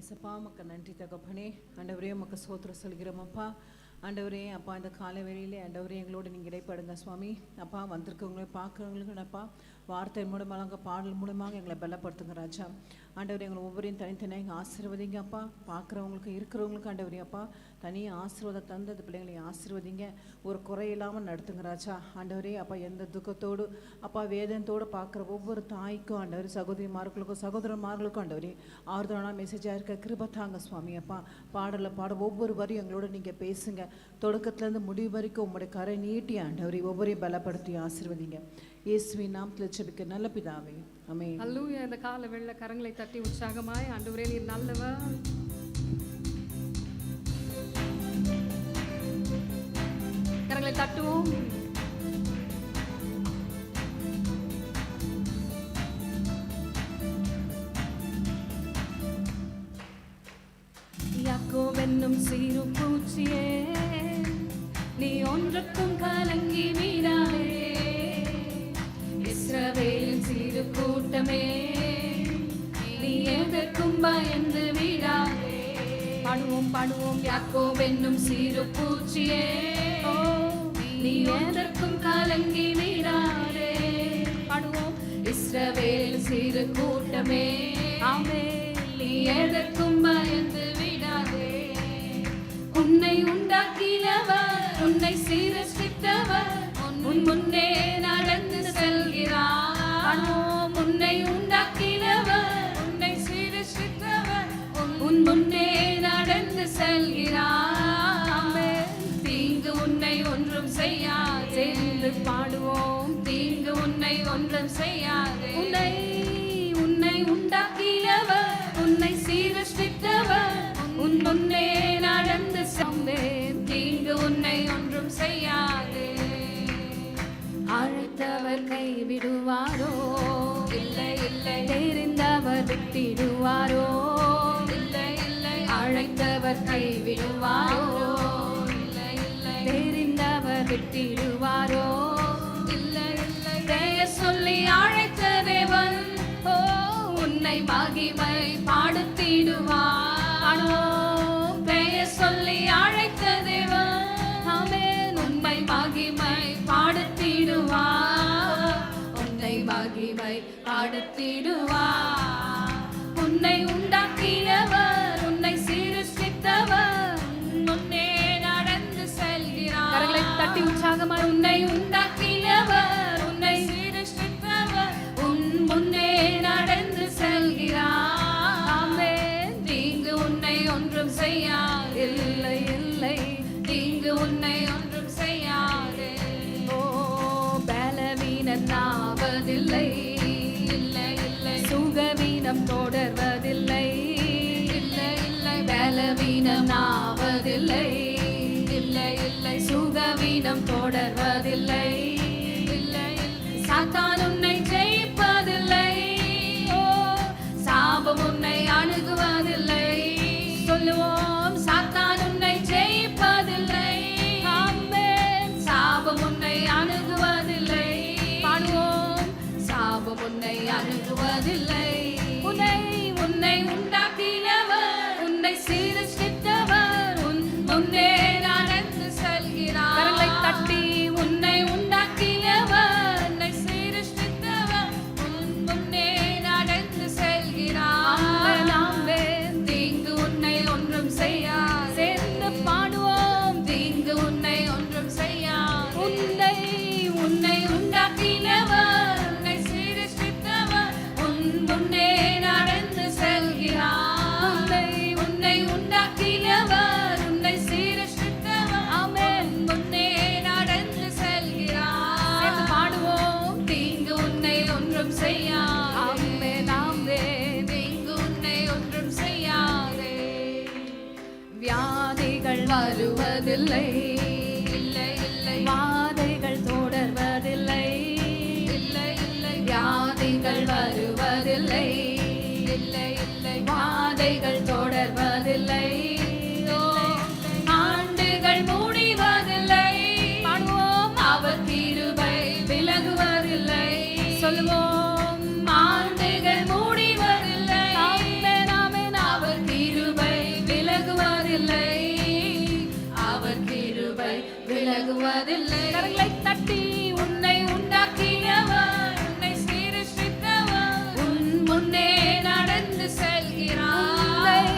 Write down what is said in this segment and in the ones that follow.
ஏசப்பா உமக்கு நன்றி தகப்பனே. ஆண்டவரே உமக்கு ஸ்தோத்திரம் சொல்கிறோம் அப்பா. ஆண்டவரே அப்பா இந்த காலை வேளையிலே ஆண்டவரே எங்களோட நீங்கள் இடைப்படுங்க சுவாமி. அப்பா வந்திருக்கவங்களே பார்க்குறவங்களுக்கு அப்பா வார்த்தை மூலமாக பாடல் மூலமாக எங்களை பலப்படுத்துங்க ராஜா. ஆண்டவரே எங்களை ஒவ்வொரையும் தனித்தனியாக எங்கள் ஆசீர்வதிங்க அப்பா. பார்க்குறவங்களுக்கு இருக்கிறவங்களுக்கு ஆண்டவரே அப்பா தனியாக ஆசீர்வாதம் தந்து அந்த பிள்ளைங்களை ஆசீர்வதிங்க. ஒரு குறையில்லாமல் நடத்துங்க ராஜா. ஆண்டவரே அப்பா எந்த துக்கத்தோடு அப்பா வேதனத்தோடு பார்க்குற ஒவ்வொரு தாய்க்கும் ஆண்டவர் சகோதரிமார்களுக்கும் சகோதரன்மார்களுக்கும் ஆண்டவரே ஆறுதலான மெசேஜாக இருக்க கிருபை தாங்க சுவாமி அப்பா. பாடலை பாட ஒவ்வொரு வரையும் எங்களோட நீங்கள் பேசுங்க. தொடக்கத்துலேருந்து முடிவு வரைக்கும் உங்களுடைய கரை நீட்டி ஆண்டவரே ஒவ்வொரையும் பலப்படுத்தி ஆசீர்வதிங்க. இயேசுவின் நாமத்தில் ஜெபிக்க நல்ல பிதாவே, ஆமென். அல்லேலூயா. இந்த கால வெள்ள கரங்களை தட்டி உற்சாகமாய் ஆண்டவரே நீர் நல்லவர், கரங்களை தட்டுவோம். யாக்கோபென்னும் சீரு பூச்சியே நீ ஒன்றுக்கும் கலங்கி வீடாதே. இஸ்ரவேலின் சீரு கூட்டமே நீ எதற்கும் பயந்து வீடாதே. பாடுவோம் பாடுவோம். யாக்கோபென்னும் சீரு பூச்சியே நீ எதற்கும் கலங்கி வீடாதே. பாடுவோம். இஸ்ரவேலின் சீரு கூட்டமே ஆமென் நீ எதற்கும் பயந்து வீடாதே. உன்னை உண்டாக்கினவர் உன்னை சீரஷ்டித்தவர் உன் முன்னே நடந்து செல்கிறார். உன்னை உண்டாக்கினவர் உன்னை சீரஷ்டித்தவர் உன் முன்னே நடந்து செல்கிறார். தீங்கு உன்னை ஒன்றும் செய்யாது. பாடுவோம். தீங்கு உன்னை ஒன்றும் செய்யாது. உன்னை உண்டாக்கினவர் உன்னை சீரஷ்டித்தவர் உன் முன்னே நடந்து செல்வேன். தீங்கு உன்னை ஒன்றும் செய்யாது. அழைத்தவர் கைவிடுவாரோ? இல்லை இல்லை. தெரிந்தவர் விட்டிடுவாரோ? இல்லை இல்லை. அழைத்தவர் கைவிடுவாரோ? இல்லை இல்லை. தெரிந்தவர் விட்டிடுவாரோ? இல்லை இல்லை. பெயர் சொல்லி அழைத்த தேவன் உன்னை மகிமை பாடுத்திடுவார். பெயர் சொல்லி அழைத்த தேவன் ஆமென் உன்னை மகிமை பாடுத்திடுவார். உன்னை மகிமை பாடுத்திடுவார். உன்னை உண்டாக்கினவர் உன்னை சீரஷ்டித்தவர் முன்னே நடந்து செல்கிறார். கரங்களை தட்டி உற்சாகமாய். உன்னை உண்டாக்கினவர் உன்னை சீரஷ்டித்தவர் உன் முன்னே நடந்து செல்கிறார். ஆமென். தீங்கு உன்னை ஒன்றும் செய்யாது. இல்லை இல்லை. தீங்கு உன்னை ஒன்றும் செய்யாது. ஓ பலவீனம் ஆவதில்லை. இல்லை இல்லை. சுகவீனம் தொடர்வதில்லை. இல்லை இல்லை. பலவீனம் ஆவதில்லை. இல்லை இல்லை. சுகவீனம் தொடர்வதில்லை. இல்லை இல்லை. சாத்தான் உன்னை ஜெயிப்பதில்லை. ஓ சாபம் உன்னை அணுகுவதில்லை. சொல்லுவோம். சாத்தான் உன்னை ஜெயிப்பதில்லை. ஆமென். சாபம் உன்னை அணுகுவதில்லை. பாடுவோம். சாபம் உன்னை அணுகுவதில்லை. உன்னை உண்டாக்கினவர் உன்னை சீரஷ்டித்தவர் உன் முன்னே நடந்து செல்கிறார். கரங்களை தட்டி. உன்னை உண்டாக்கினவர் உன்னை சீரஷ்டித்தவர் உன் முன்னே நடந்து செல்கிறார். ஆமென். தீங்கு உன்னை ஒன்றும் செய்யாது. சேர்ந்து பாடுவோம். தீங்கு உன்னை ஒன்றும் செய்யாது. உன்னை உண்டாக்கினவர் உன்னை சீரஷ்டித்தவர் உன் முன்னே நடந்து செல்கிறார். உன்னை உண்டாக்கினவர் உன்னை சீரஷ்டித்தவர் ஆமென் முன்னே நடந்து செல்கிறார். சேர்ந்து பாடுவோம். தீங்கு உன்னை ஒன்றும் செய்யாது. ஆமென் ஆமென். தீங்கு உன்னை ஒன்றும் செய்யாது. வியாதிகள் வருவதில்லை. இல்லை இல்லை. வாதைகள் தொடர்வதில்லை. இல்லை இல்லை. வியாதிகள் வருவதில்லை. இல்லை இல்லை. வாதைகள் தொடர்வதில்லை. ஆண்டுகள் முடிவதில்லை. பாடுவோம். அவர் கிருபை விலகுவதில்லை. சொல்லுவோம். ஆண்டுகள் முடிவதில்லை. ஆமென் ஆமென். அவர் கிருபை விலகுவதில்லை. கரங்களை தட்டி உன்னை உண்டாக்கியவர், உன்னை சிருஷ்டித்தவர், உன் முன்னே நடந்து செல்கிறார்.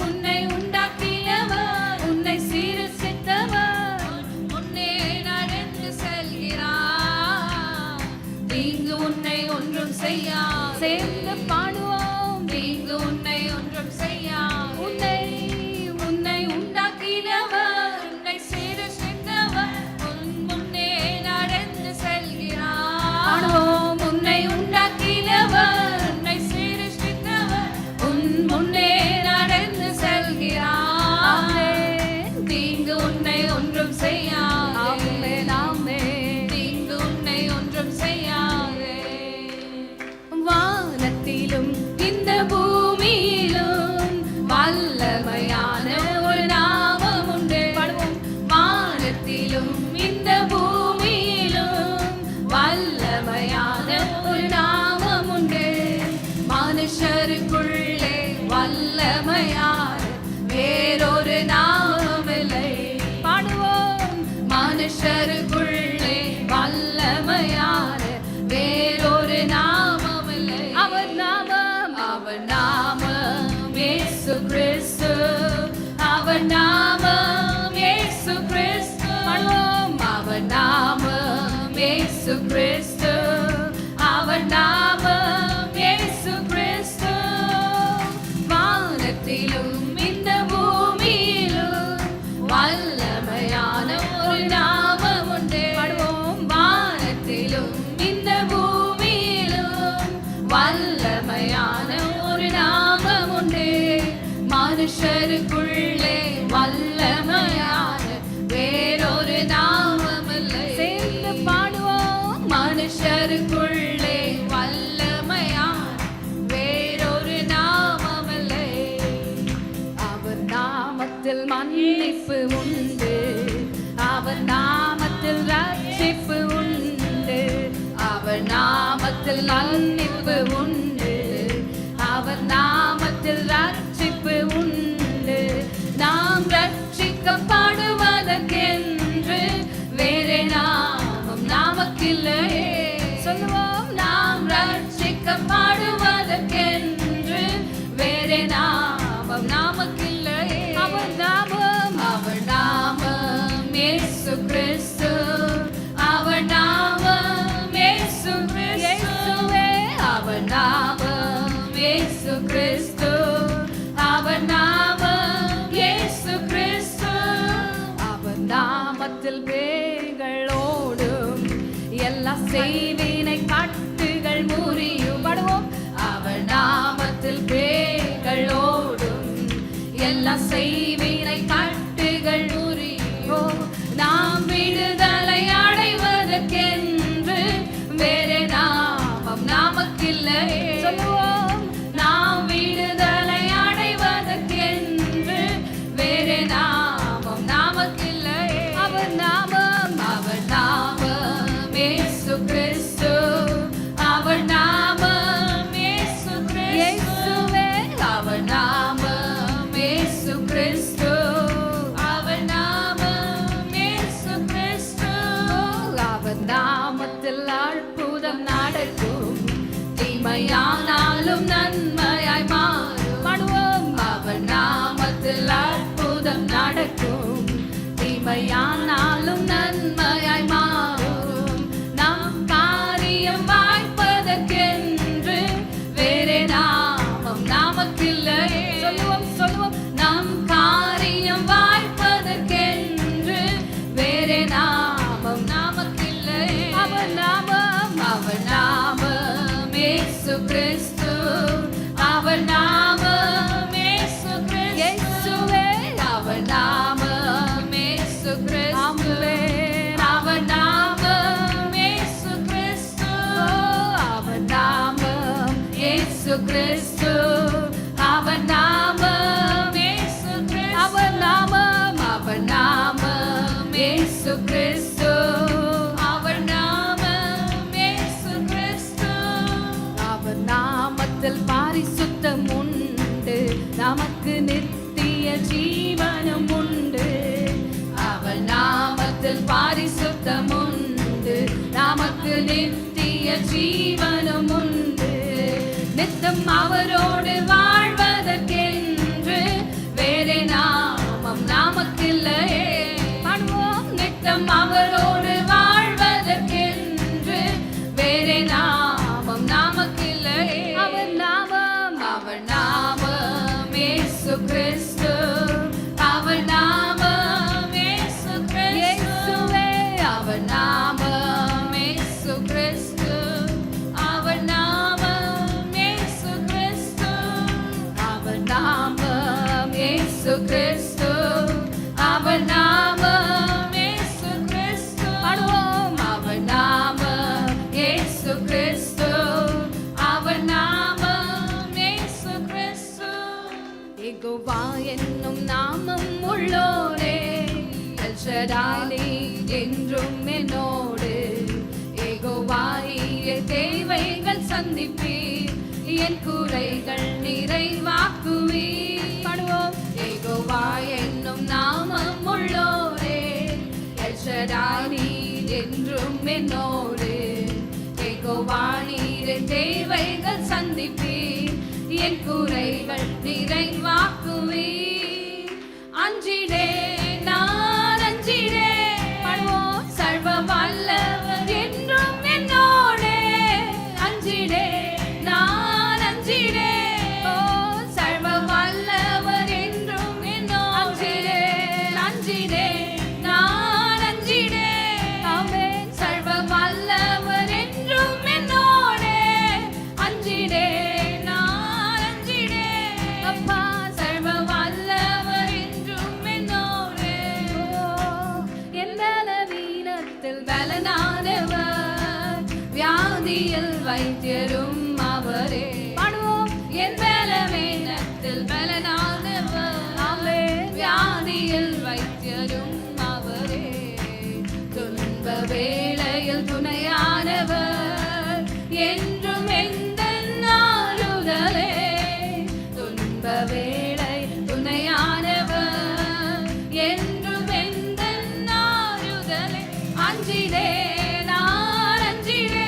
உன்னை உண்டாக்கியவர், உன்னை சிருஷ்டித்தவர், உன் முன்னே நடந்து செல்கிறார். தீங்கு உன்னை ஒன்றும் செய்யா. சேர்ந்து பாடுவோம். தீங்கு உன்னை ஒன்றும் செய்யா. உன்னை உன்னை உண்டாக்கினவர், உன்னை சிருஷ்டித்தவர், உன் முன்னே நடந்து செல்கிறார். பாடுவோம். உன்னை உண்டாக்கினவர், உன்னை சிருஷ்டித்தவர், உன் முன்னே நடந்து செல்கிறார். தீங்கு உன்னை ஒன்றும் செய்யாதே. நாமே தீங்கு உன்னை ஒன்றும் செய்யாதே. வானத்திலும் இந்த பூமியிலும் வல்லமையான ஒரு நாமம் உண்டு. பாடுவோம். வானத்திலும் இந்த பூமியிலும் வல்லமையான ஒரு நாமம் உண்டு. மனுஷருக்குள்ளே வல்லமையான வேறொரு நாமம் இல்லை. பாடுவோம். மனுஷருக்குள்ளே வல்லமையான வேறொரு நாமம் இல்லை. அவர் நாமம், அவர் நாமம் இயேசு கிறிஸ்து. அவர் நாமம் இயேசு கிறிஸ்து. பாடுவோம். அவர் நாமம் இயேசு கிறிஸ்து. அவர் நாமம் இயேசு கிறிஸ்து. வானத்திலும் இந்த பூமியிலும் வல்லமையான ஒரு நாமம் உண்டு. பாடுவோம். வானத்திலும் இந்த பூமியிலும் வல்லமையான ஒரு நாமம் உண்டு. மனுஷருக்குள்ளே வல்லமையான வேறொரு நாமம் இல்லை. சேர்ந்து பாடுவோம். மனுஷருக்குள்ளே வல்லமையான வேறொரு நாமம் இல்லை. அவர் நாமத்தில் மன்னிப்பு உண்டு. அவர் நாமத்தில் ரட்சிப்பு உண்டு. அவர் நாமத்தில் மன்னிப்பு உண்டு. அவர் நாமத்தில் ரட்சிப்பு உண்டு. நாம் ரட்சிக்கப்படுவதற்கென்று வேறே நாமம் நமக்கில்லையே. சொல்லுவோம். நாம் ரட்சிக்கப்படுவதற்கென்று வேறே நாமம் நமக்கில்லையே. அவர் நாமம், அவர் நாமம் இயேசு கிறிஸ்து. அவர் நாமம் இயேசு கிறிஸ்து. அவர் நாமம் இயேசு கிறிஸ்து. அவர் நாமம் இயேசு கிறிஸ்து. அவர் நாமத்தில் பேய்கள் ஓடும். எல்லா செய்வினை கட்டுகள் முறியும். படுவோம். அவர் நாமத்தில் பேய்கள் ஓடும். எல்லா செய்வினை கட்டுகள் முறியும். நாம் விடுதலை அடைவதற்கென்று வேறே நாமம் நமக்கில்லையே. சொல்லுவோம். நாம் விடுதலை அடைவதற்கென்று வேறே நாமம் நமக்கில்லையே. அவர் நாமம், அவர் நாமம் இயேசு கிறிஸ்து. அவர் நாமம் இயேசு கிறிஸ்து. அவர் நாமம் இயேசு கிறிஸ்து. அவர் நாமம் இயேசு கிறிஸ்து. அவர் நாமத்தில் அற்புதம் நடக்கும். தீமையானாலும் நன்மையாய் மாறும். பாடுவோம். அவர் நாமத்தில் அற்புதம் நடக்கும். தீமையானாலும் நன்மையாய் மாறும். நம் காரியம் வாய்ப்பதற்கென்று வேறே நாமம் நமக்கில்லையே. சொல்லுவோம், சொல்லுவோம். நம் காரியம் வாய்ப்பதற்கென்று வேறே நாமம் நமக்கில்லையே. அவர் நாமம், அவர் நாமம் இயேசு கிறிஸ்து. அவர் நாமம் இயேசு கிறிஸ்து. அவர் நாமம் இயேசு கிறிஸ்து. அவர் நாமம் இயேசு கிறிஸ்து. அவர் நாமம் இயேசு கிறிஸ்து. அவர் நாமம் இயேசு கிறிஸ்து. அவர் நாமம், அவர் நாமம் இயேசு கிறிஸ்து. அவர் நாமம் இயேசு கிறிஸ்து. அவர் நாமத்தில் பரிசுத்தம் உண்டு. நமக்கு நித்திய ஜீவனம் உண்டு. அவர் அவர் நாமத்தில் பாரிசுத்தம் உண்டு, நமக்கு நித்திய ஜீவனும் உண்டு. நித்தம் அவரோடு வாழ்வதற்கென்று வேறே நாமம் நமக்கில்லையே. பாடுவோம். நித்தம் அவரோடு வாழ்வதற்கென்று வேறே நாமம் நமக்கில்லையே. அவர் நாமம் இயேசு கிறிஸ்து. அவர் நாமம் இயேசு கிறிஸ்துவே. அவர் நாமம் இயேசு கிறிஸ்து. அவர் நாமம் இயேசு கிறிஸ்து. அவர் நாமம் இயேசு கிறிஸ்து. அவர் நாமம் இயேசு கிறிஸ்து. பாடுவோம். அவர் நாமம் இயேசு கிறிஸ்து. அவர் நாமம் இயேசு கிறிஸ்து. யெகோவா என்னும் நாமம் உள்ளோரே, எல் ஷடாய் என்றும் என்னோடு. யெகோவாயே தேவைகள் சந்திப்பீர், என் குறைகள் நிறைவாக்குவீர். பாடுவோம். யெகோவா என்னும் நாமம் உள்ளோரே, எல் ஷடாய் என்றும் என்னோடு. யெகோவா நீரே தேவைகள் சந்திப்பீர், என் குறைகள் நிறைவாக்குவீர். அஞ்சிடே நான் அஞ்சிடே. பாடுவோம். சர்வ வல்லவர் என்றும் என்னோடே. அஞ்சிடே நான் அஞ்சிடே. ஓ சர்வ வல்லவர் என்றும் என்னோடே. அஞ்சிடே நான் அஞ்சிடே. ஆமென். சர்வ வல்லவர் என்றும் என்னோடே. அஞ்சிடே நான் அஞ்சிடே. அப்பா சர்வ வல்லவர் என்றும் என்னோடே. என் பலவீனத்தில் பலனானவர், வியாதியில் வைத்தியரும் அவரே. பாடுவோம். என் பலவீனத்தில் பலனானவர், ஆமென். வியாதியில் வைத்தியரும் அவரே. துன்ப வேளையில் துணையானவர், என்றும் எந்தன் ஆறுதலே. துன்ப வேளை துணையானவர், என்றும் எந்தன் ஆறுதலே. அஞ்சிடே நான் அஞ்சிடே.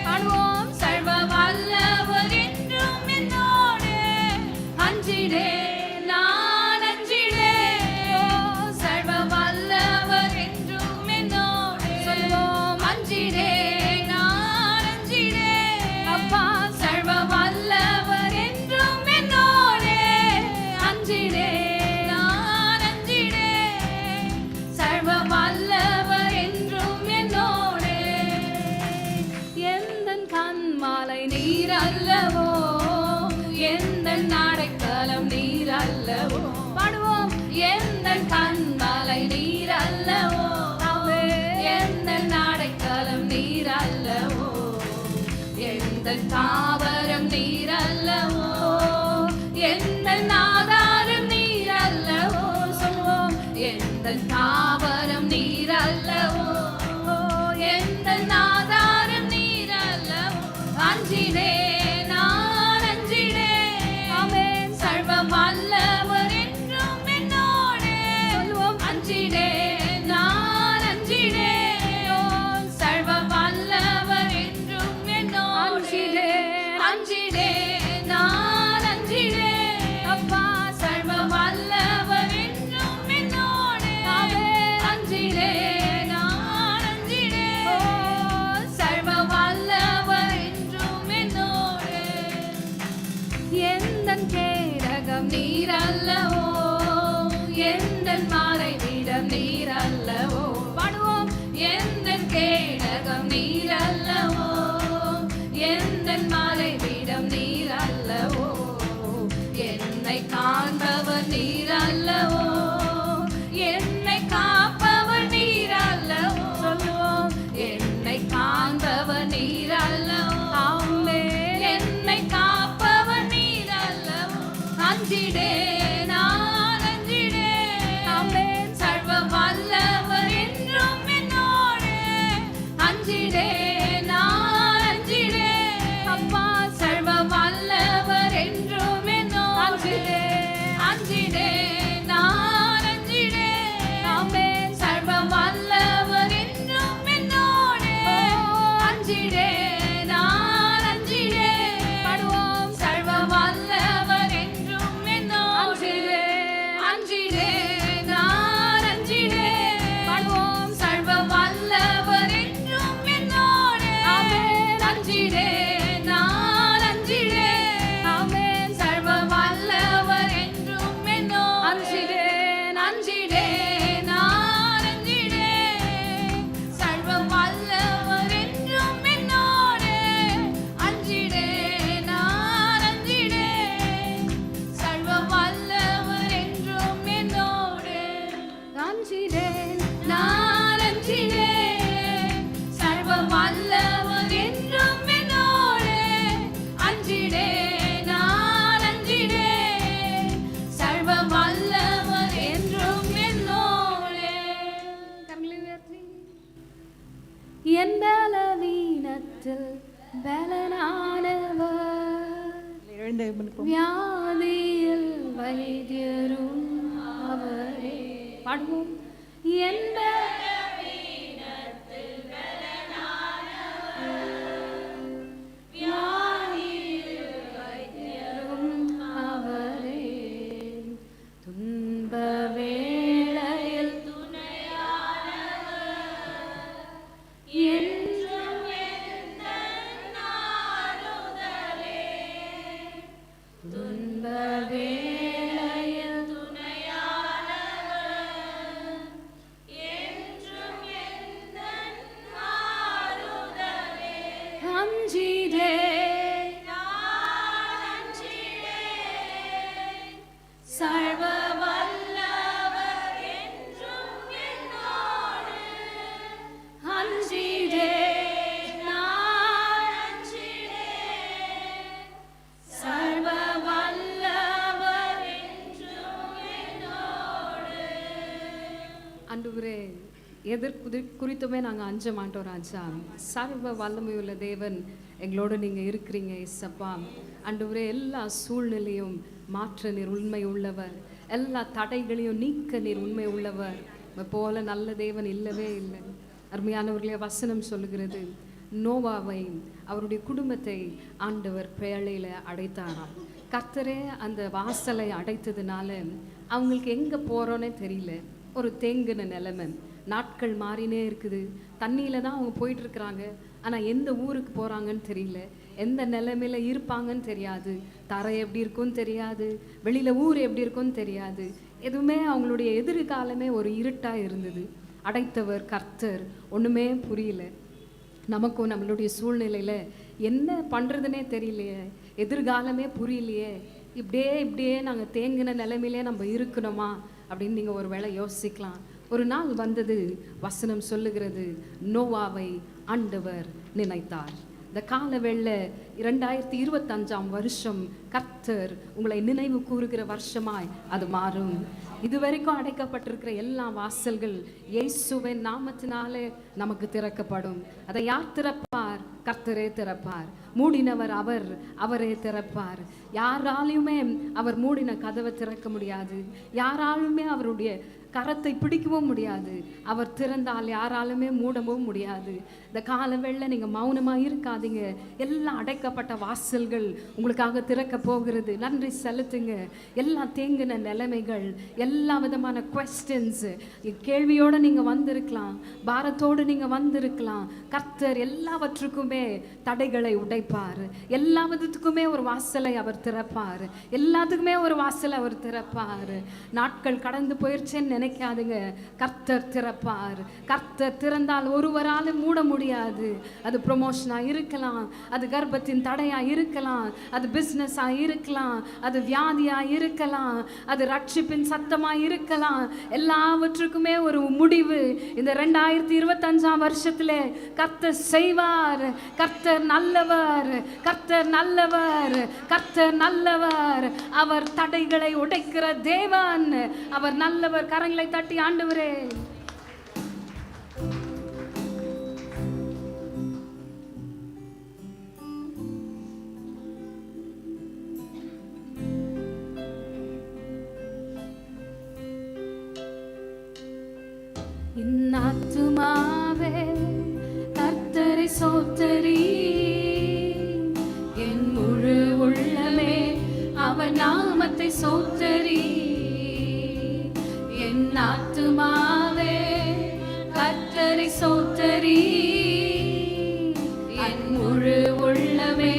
பாடுவோம். சர்வ வல்லவர் என்றும் என்னோடே. அஞ்சிடே நான் அஞ்சிடே. ஓ சர்வ வல்லவர் என்றும் என்னோடே. சொல்வோம். அஞ்சிடே நான் அஞ்சிடே. அப்பா சர்வ வல்லவர் என்றும் என்னோடே. அஞ்சிடே நான் அஞ்சிடே. சர்வ வல்லவர் என்றும் என்னோடே. எந்தன் கண்மாலை நீர் அல்லவோ, எந்தன் அடைக்கலம் நீர் அல்லவோ. பாடுவோம். எந்தன் கண்மாலை நீர் அல்லவோ, எந்தன் அடைக்கலம் நீர் அல்லவோ. எந்தன் தாவரம் நீர் அல்லவோ, எந்தன் ஆதாரம் நீர் அல்லவோ. சொல்வோம். எந்தன் தாவரம் நீர் அல்லவோ, எந்தன் ஆதாரம் நீர் அல்லவோ. அஞ்சிடே நான் அஞ்சிடே. ஆமென். சர்வ வல்லவர் என்றும் என்னோடே. சொல்வோம். அஞ்சிடே நான் அஞ்சிடே. ஓ சர்வ வல்லவர் என்றும் என்னோடே. அஞ்சிடே நான் அஞ்சிடே. அப்பா சர்வ வல்லவர் என்றும் என்னோடே. ஆமென். பலவீனத்தில் பலனானவர், எழுந்து வியாதியில் வைத்தியரும் அவரே. பாடுவோம். என் பலவீனத்தில் பலனானவர், வியாதியில் வைத்தியரும் அவரே. துன்ப வேளையில் என்றும் எந்தன் ஆறுதலே. துன்ப வேளையில் துணையானவர், என்றும் எந்தன் ஆறுதலே. அஞ்சிடேன், நான் அஞ்சிடேன், சர்வ வல்லவர் என்றும் என்னோடு. அஞ்சிடேன், நான் அஞ்சிடேன், சர்வ வல்லவர் என்றும் என்னோடு. ஆண்டவரே, குறித்துமே நாங்கள் அஞ்ச மாட்டோம் ராஜா. சர்வ வல்லமையுள்ள தேவன் எங்களோட நீங்கள் இருக்கிறீங்க இயேசப்பா. ஆண்டவரே, எல்லா சூழ்நிலையும் மாற்ற நீர் உண்மை உள்ளவர், எல்லா தடைகளையும் நீக்க நீர் உண்மை உள்ளவர். போல நல்ல தேவன் இல்லவே இல்லை. அருமையானவர்களே, வசனம் சொல்லுகிறது, நோவாவை அவருடைய குடும்பத்தை ஆண்டவர் பேழையில் அடைத்தாராம். கர்த்தரே அந்த வாசலை அடைத்ததுனால அவங்களுக்கு எங்கே போகிறோன்னே தெரியல. ஒரு தேங்கின நிலைமை, நாட்கள் மாறினே இருக்குது. தண்ணியில் தான் அவங்க போயிட்டுருக்குறாங்க, ஆனால் எந்த ஊருக்கு போகிறாங்கன்னு தெரியல, எந்த நிலைமையில் இருப்பாங்கன்னு தெரியாது, தரை எப்படி இருக்குன்னு தெரியாது, வெளியில் ஊர் எப்படி இருக்குன்னு தெரியாது. எதுவுமே அவங்களுடைய எதிர்காலமே ஒரு இருட்டாக இருந்தது. அடைத்தவர் கர்த்தர், ஒன்றுமே புரியல. நமக்கும் நம்மளுடைய சூழ்நிலையில் என்ன பண்ணுறதுனே தெரியலையே, எதிர்காலமே புரியலையே, இப்படியே நாங்கள் தேங்கின நிலைமையிலே நம்ம இருக்கணுமா அப்படின்னு நீங்கள் ஒரு வேளை யோசிக்கலாம். ஒரு நாள் வந்தது, வசனம் சொல்லுகிறது, நோவாவை ஆண்டவர் நினைத்தார். இந்த கால வேளை 2025ஆம் வருஷம் கர்த்தர் உங்களை நினைவு கூறுகிற வருஷமாய் அது மாறும். இதுவரைக்கும் அடைக்கப்பட்டிருக்கிற எல்லா வாசல்கள் இயேசுவின் நாமத்தினாலே நமக்கு திறக்கப்படும். அதை யார் திறப்பார்? கர்த்தரே திறப்பார். மூடினவர் அவர், அவரே திறப்பார். யாராலையுமே அவர் மூடின கதவை திறக்க முடியாது, யாராலுமே அவருடைய கரத்தை பிடிக்கவும் முடியாது. அவர் திறந்தால் யாராலுமே மூடவும் முடியாது. இந்த காலவேளை நீங்கள் மௌனமாக இருக்காதீங்க. எல்லாம் அடைக்கப்பட்ட வாசல்கள் உங்களுக்காக திறக்க போகிறது. நன்றி செலுத்துங்க. எல்லா தேங்கின நிலைமைகள், எல்லா விதமான குவெஸ்டன்ஸ், கேள்வியோடு நீங்கள் வந்திருக்கலாம், பாரத்தோடு நீங்கள் வந்திருக்கலாம். கர்த்தர் எல்லாவற்றுக்குமே தடைகளை உடைப்பார். எல்லா விதத்துக்குமே ஒரு வாசலை அவர் திறப்பார். எல்லாத்துக்குமே ஒரு வாசலை அவர் திறப்பார். நாட்கள் கடந்து போயிடுச்சேன்னு நினைக்காதுங்க, கர்த்தர் திறப்பார். கர்த்தர் திறந்தால் ஒருவரால் மூட முடியாது. அது ப்ரொமோஷனாக இருக்கலாம், அது கர்ப்பத்தின் தடையாக இருக்கலாம், அது பிஸ்னஸாக இருக்கலாம், அது வியாதியாக இருக்கலாம், அது ரட்சிப்பின் சத்தமாக இருக்கலாம். எல்லாவற்றுக்குமே ஒரு முடிவு இந்த 2025ஆம் வருஷத்தில் கர்த்தர் செய்வார். கர்த்தர் நல்லவர், கர்த்தர் நல்லவர், கர்த்தர் நல்லவர். அவர் தடைகளை உடைக்கிற தேவன், அவர் நல்லவர். கரங்களை தட்டி ஆண்டவரே. என் ஆத்துமாவே கர்த்தரை சோத்தரி, என் முழு உள்ளமே அவர் நாமத்தை சோத்தரி. என் ஆத்துமாவே கர்த்தரை சோத்தரி, என் முழு உள்ளமே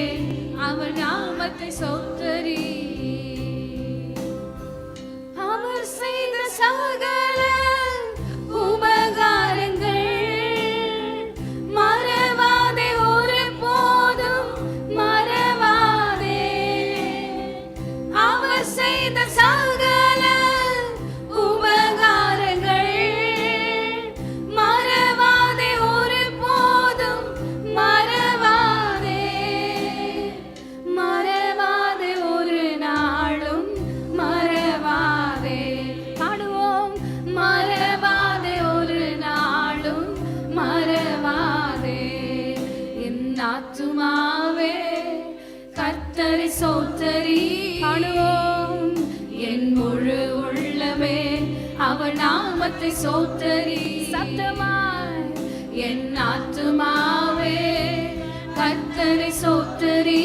அவர் நாமத்தை சோத்தரி. அவர் செய்த சகல உபகாரங்கள் மறவாதே, ஒரு போதும் மறவாதே. அவர் செய்த சகல உபகாரங்கள் மறவாதே, ஒரு போதும் மறவாதே. மறவாதே, ஒரு நாளும் மறவாதே. பாடுவோம். அவர் நாமத்தை சோத்தரி. சத்தமாய் என் ஆத்துமாவே கர்த்தரை சோத்தரி.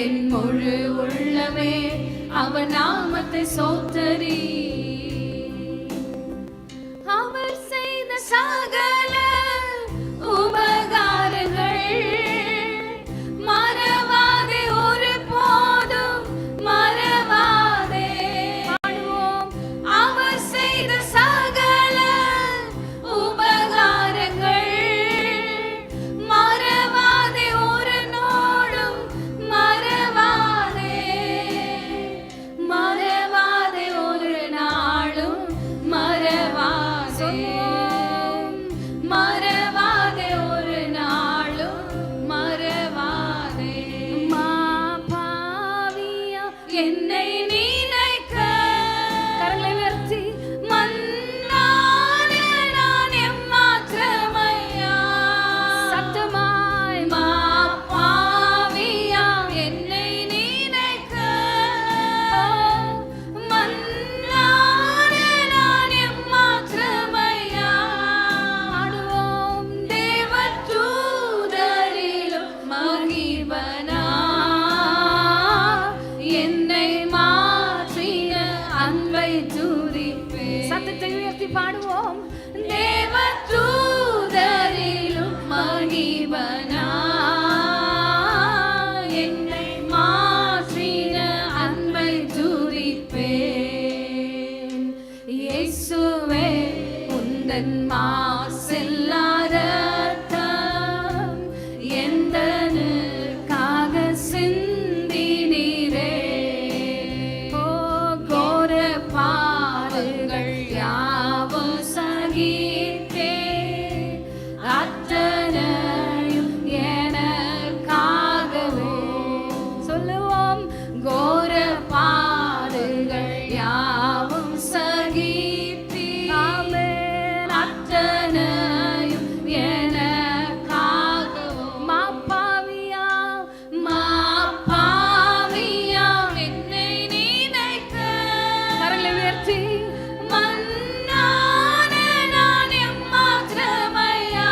என் முழு உள்ளமே அவர் நாமத்தை சோத்தரி. அவர் செய்த சகல உபகாரங்கள் மறவாதே, ஒரு போதும் மறவாதே. பாடுவோம். அவர் செய்த சகல உபகாரங்கள் மறவாதே, ஒரு நோடும் மறவாதே. மறவாதே, ஒரு நாளும் மறவாதே. மறவாதே, ஒரு நாளும் மறவாதே. பாவியா என்னை நினைக்க கரங்களை உயர்த்தி மன்னானே நான் எம்மாத்திரமையா. சத்தமாய் பாவியா என்னை நினைக்க மன்னானே நான் எம்மாத்திரமையா. ஆடுவோம். தேவதூதரிலும் மகிபனா என்னை மாற்றின அன்பை துதிப்பே. சத்தத்தை உயர்த்தி பாடுவோம். தேவதூதரிலும் மகிபனா என்னை மாற்றின அன்பை துதிப்பேன். இயேசுவே உந்தன் மாசில்லா இரத்தம் எந்தனுக்காக சிந்தினீரே. ஓ கோர பாடுகள் யாவும் சகித்தே, அத்தனையும் எனக்காகவே. சொல்லுவோம். கோர பாடுகள் யாவும் சகித்தே, அத்தனையும் எனக்காகவே. மாப்பாவியா மாப்பாவியா என்னை நினைக்க கரங்களை உயர்த்தி மன்னானே நான் எம்மாத்திரமையா.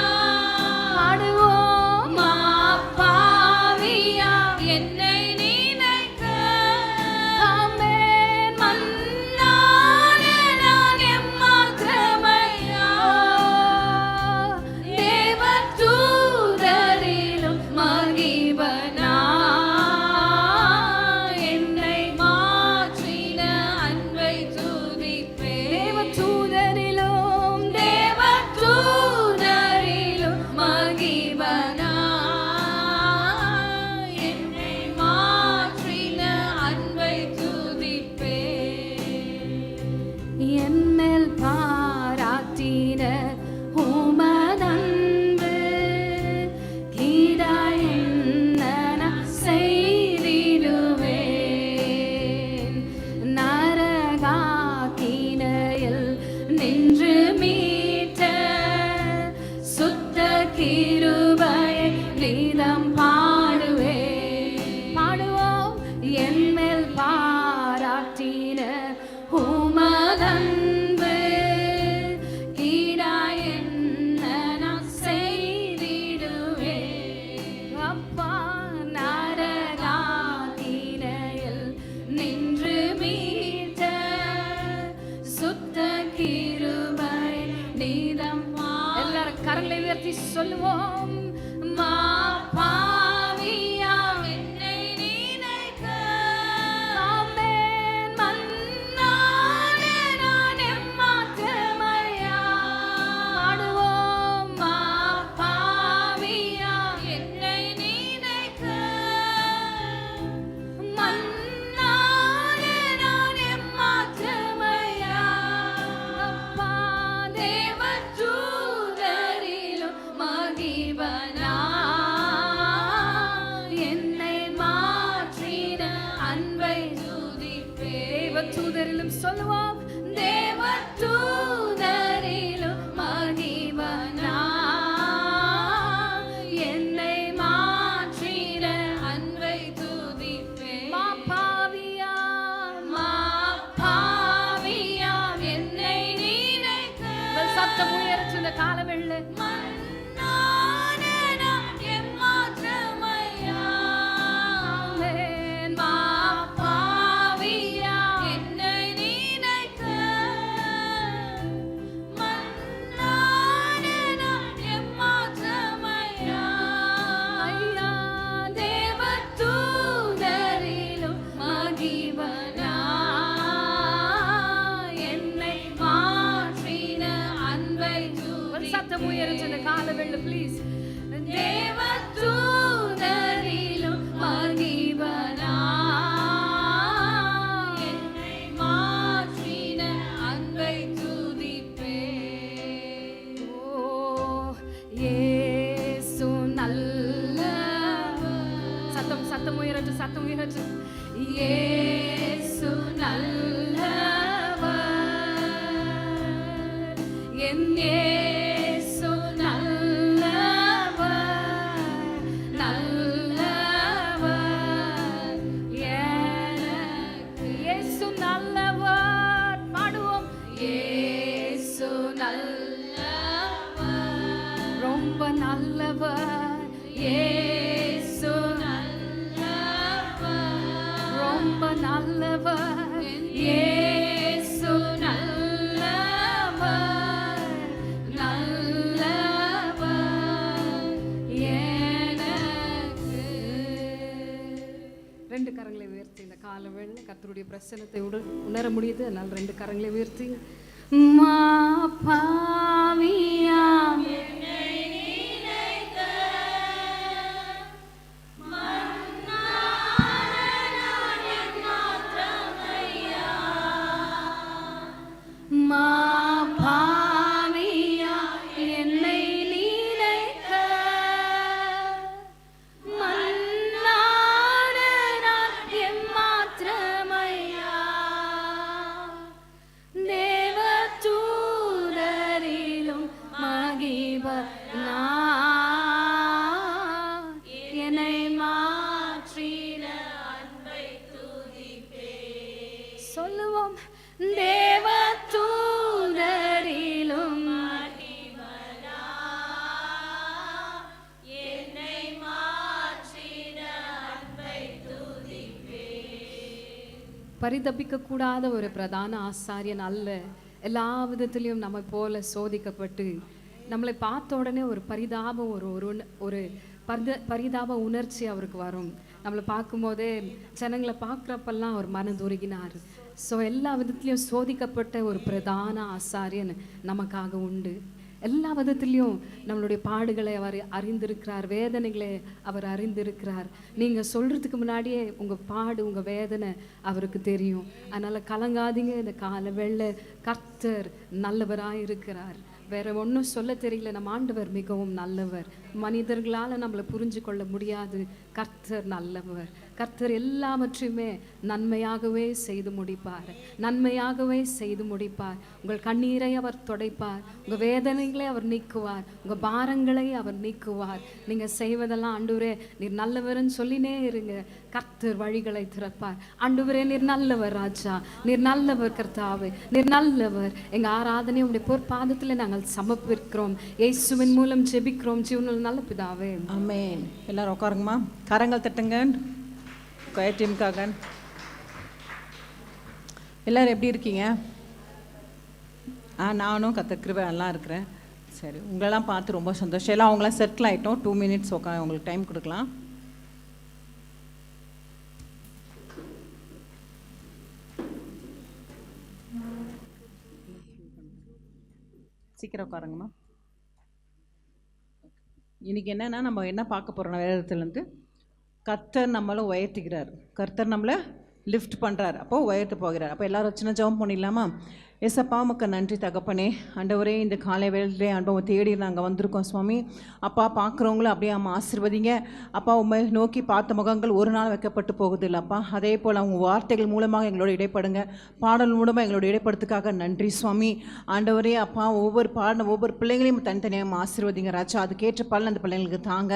பாடுவோம். மாப்பாவியா என்னை நினைக்க ஆமென். மன்னானே நான் எம்மாத்திரமையா. தேவதூதரிலும் மகிபனா என்னை மாற்றின அன்பை துதிப்பே. தேவதூதரிலும் மகிபனா என்னை மாற்றின அன்பை துதிப்பே. என்மேல் பாராட்டின உமதன்பு கீடாய் என்ன செய்திடுவேன். நரகாக்கினையில் நின்று மீட்ட சுத்த கிருபையை கீதம் பாடுவேன். பாடுவோம். என்மேல் பாராட்டின உமதன்பு கீடாய் என்ன நான் செய்திடுவேன். அப்பா நரகாக்கினையில் நின்று மீட்ட சுத்த கிருபை நீதம். எல்லாரும் கரங்களை உயர்த்தி சொல்லுவோம். மாப்பாவியா என்னை நினைக்க ஆமென். மன்னானே நான் எம்மாத்திரமையா. பாடுவோம். மாப்பாவியா என்னை நினைக்க மன்னானே நான் எம்மாத்திரமையா. அப்பா தேவதூதரிலும் மகிபனா என்னை மாற்றின அன்பை துதிப்பே. தேவதூதரிலும் சொல்லுவோம். தேவதூதரிலும் மகிபனா என்னை மாற்றின அன்பை துதிப்பே. மாப்பாவியா மாப்பாவியா இந்த காலவெள்ள ப்ளீஸ். தேவதூதரிலும் மகிவனா என்னை மாற்றின அன்பை துதிப்பே. ஓ இயேசு நல்லவர். சத்தம் உயரட்டும். இயேசு நல்லவர். என் நல்லவர் இயேசு நல்லவர், ரொம்ப நல்லவர் இயேசு நல்லவர், நல்லவர் எனக்கு. ரெண்டு கரங்களை உயர்த்தி இந்த காலவேளை கர்த்தருடைய பிரசன்னத்தை உணர முடியுது. அதனால் ரெண்டு கரங்களை உயர்த்தி மா பாவியாம் சொல்லுவோம். தேவதூதரிலும் என்னை மாற்றின அன்பை துதிப்பே. பரிதபிக்க கூடாத ஒரு பிரதான ஆசாரியன் அல்ல. எல்லா விதத்திலையும் நம்ம போல சோதிக்கப்பட்டு நம்மளை பார்த்த உடனே ஒரு பரிதாபம் ஒரு பரிதாப உணர்ச்சி அவருக்கு வரும். நம்மளை பார்க்கும்போதே ஜனங்களை பார்க்குறப்பெல்லாம் அவர் மனதுருகினார். ஸோ எல்லா விதத்துலேயும் சோதிக்கப்பட்ட ஒரு பிரதான ஆசாரியன் நமக்காக உண்டு. எல்லா விதத்துலேயும் நம்மளுடைய பாடுகளை அவர் அறிந்திருக்கிறார், வேதனைகளை அவர் அறிந்திருக்கிறார். நீங்கள் சொல்கிறதுக்கு முன்னாடியே உங்கள் பாடு உங்கள் வேதனை அவருக்கு தெரியும். அதனால் கலங்காதீங்க. இந்த கால வெள்ளை கர்த்தர் நல்லவராக இருக்கிறார். வேற ஒன்றும் சொல்ல தெரியல. நம்ம ஆண்டவர் மிகவும் நல்லவர். மனிதர்களால் நம்மளை புரிஞ்சு கொள்ள முடியாது. கர்த்தர் நல்லவர். கர்த்தர் எல்லாவற்றையுமே நன்மையாகவே செய்து முடிப்பார். உங்கள் கண்ணீரை அவர் துடைப்பார். உங்கள் வேதனைகளை அவர் நீக்குவார். உங்கள் பாரங்களை அவர் நீக்குவார். நீங்கள் செய்வதெல்லாம் ஆண்டவரே நீர் நல்லவர்னு சொல்லினே இருங்க. கர்த்தர் வழிகளை திறப்பார். ஆண்டவரே நீர் நல்லவர் ராஜா, நீர் நல்லவர் கர்த்தாவே, நீர் நல்லவர். எங்கள் ஆராதனை உங்களுடைய பொற்பாதத்தில் நாங்கள் சமர்ப்பிக்கிறோம். இயேசுவின் மூலம் ஜெபிக்கிறோம் ஜீவனுள்ள நல்ல பிதாவே, ஆமென். எல்லாரும் உட்காருங்கம்மா, கரங்கள் தட்டுங்க. டீமுக்காக எல்லாரும் எப்படி இருக்கீங்க? நானும் கர்த்தர் கிருபை நல்லா இருக்கிறேன். சரி, உங்களெல்லாம் பார்த்து ரொம்ப சந்தோஷம். எல்லாம் அவங்களாம் செட்டில் ஆகிட்டோம். 2 minutes உங்களுக்கு டைம் கொடுக்கலாம். சீக்கிரம் உட்காருங்கம்மா. இன்னைக்கு என்னன்னா நம்ம என்ன பார்க்க போகிறோம் வேதத்துலேருந்து, கர்த்தர் நம்மளை உயர்த்துகிறார், கர்த்தர் நம்மளை லிஃப்ட் பண்ணுறார், அப்போது உயர்த்து போகிறார். அப்போ எல்லாரும் சின்ன ஜெபம் பண்ணிடலாமா? ஏசப்பா உமக்கு நன்றி தகப்பனே. ஆண்டவரே இந்த காலை வேளையிலே அனுபவம் தேடி நாங்கள் வந்திருக்கோம் சுவாமி. அப்பா பார்க்குறவங்களும் அப்படியே அம்மா ஆசீர்வதிங்க. அப்பா உண்மை நோக்கி பார்த்த முகங்கள் ஒரு நாள் வைக்கப்பட்டு போகுது இல்லைப்பா. அதே போல் அவங்க வார்த்தைகள் மூலமாக எங்களோட இடைப்படுங்க, பாடல் மூலமாக எங்களோட இடைப்படுறதுக்காக நன்றி சுவாமி. ஆண்டவரே அப்பா ஒவ்வொரு பிள்ளைங்களையும் தனித்தனியாக ஆசீர்வதிங்க ராஜா. அதுக்கேற்ற பலன் அந்த பிள்ளைங்களுக்கு தாங்க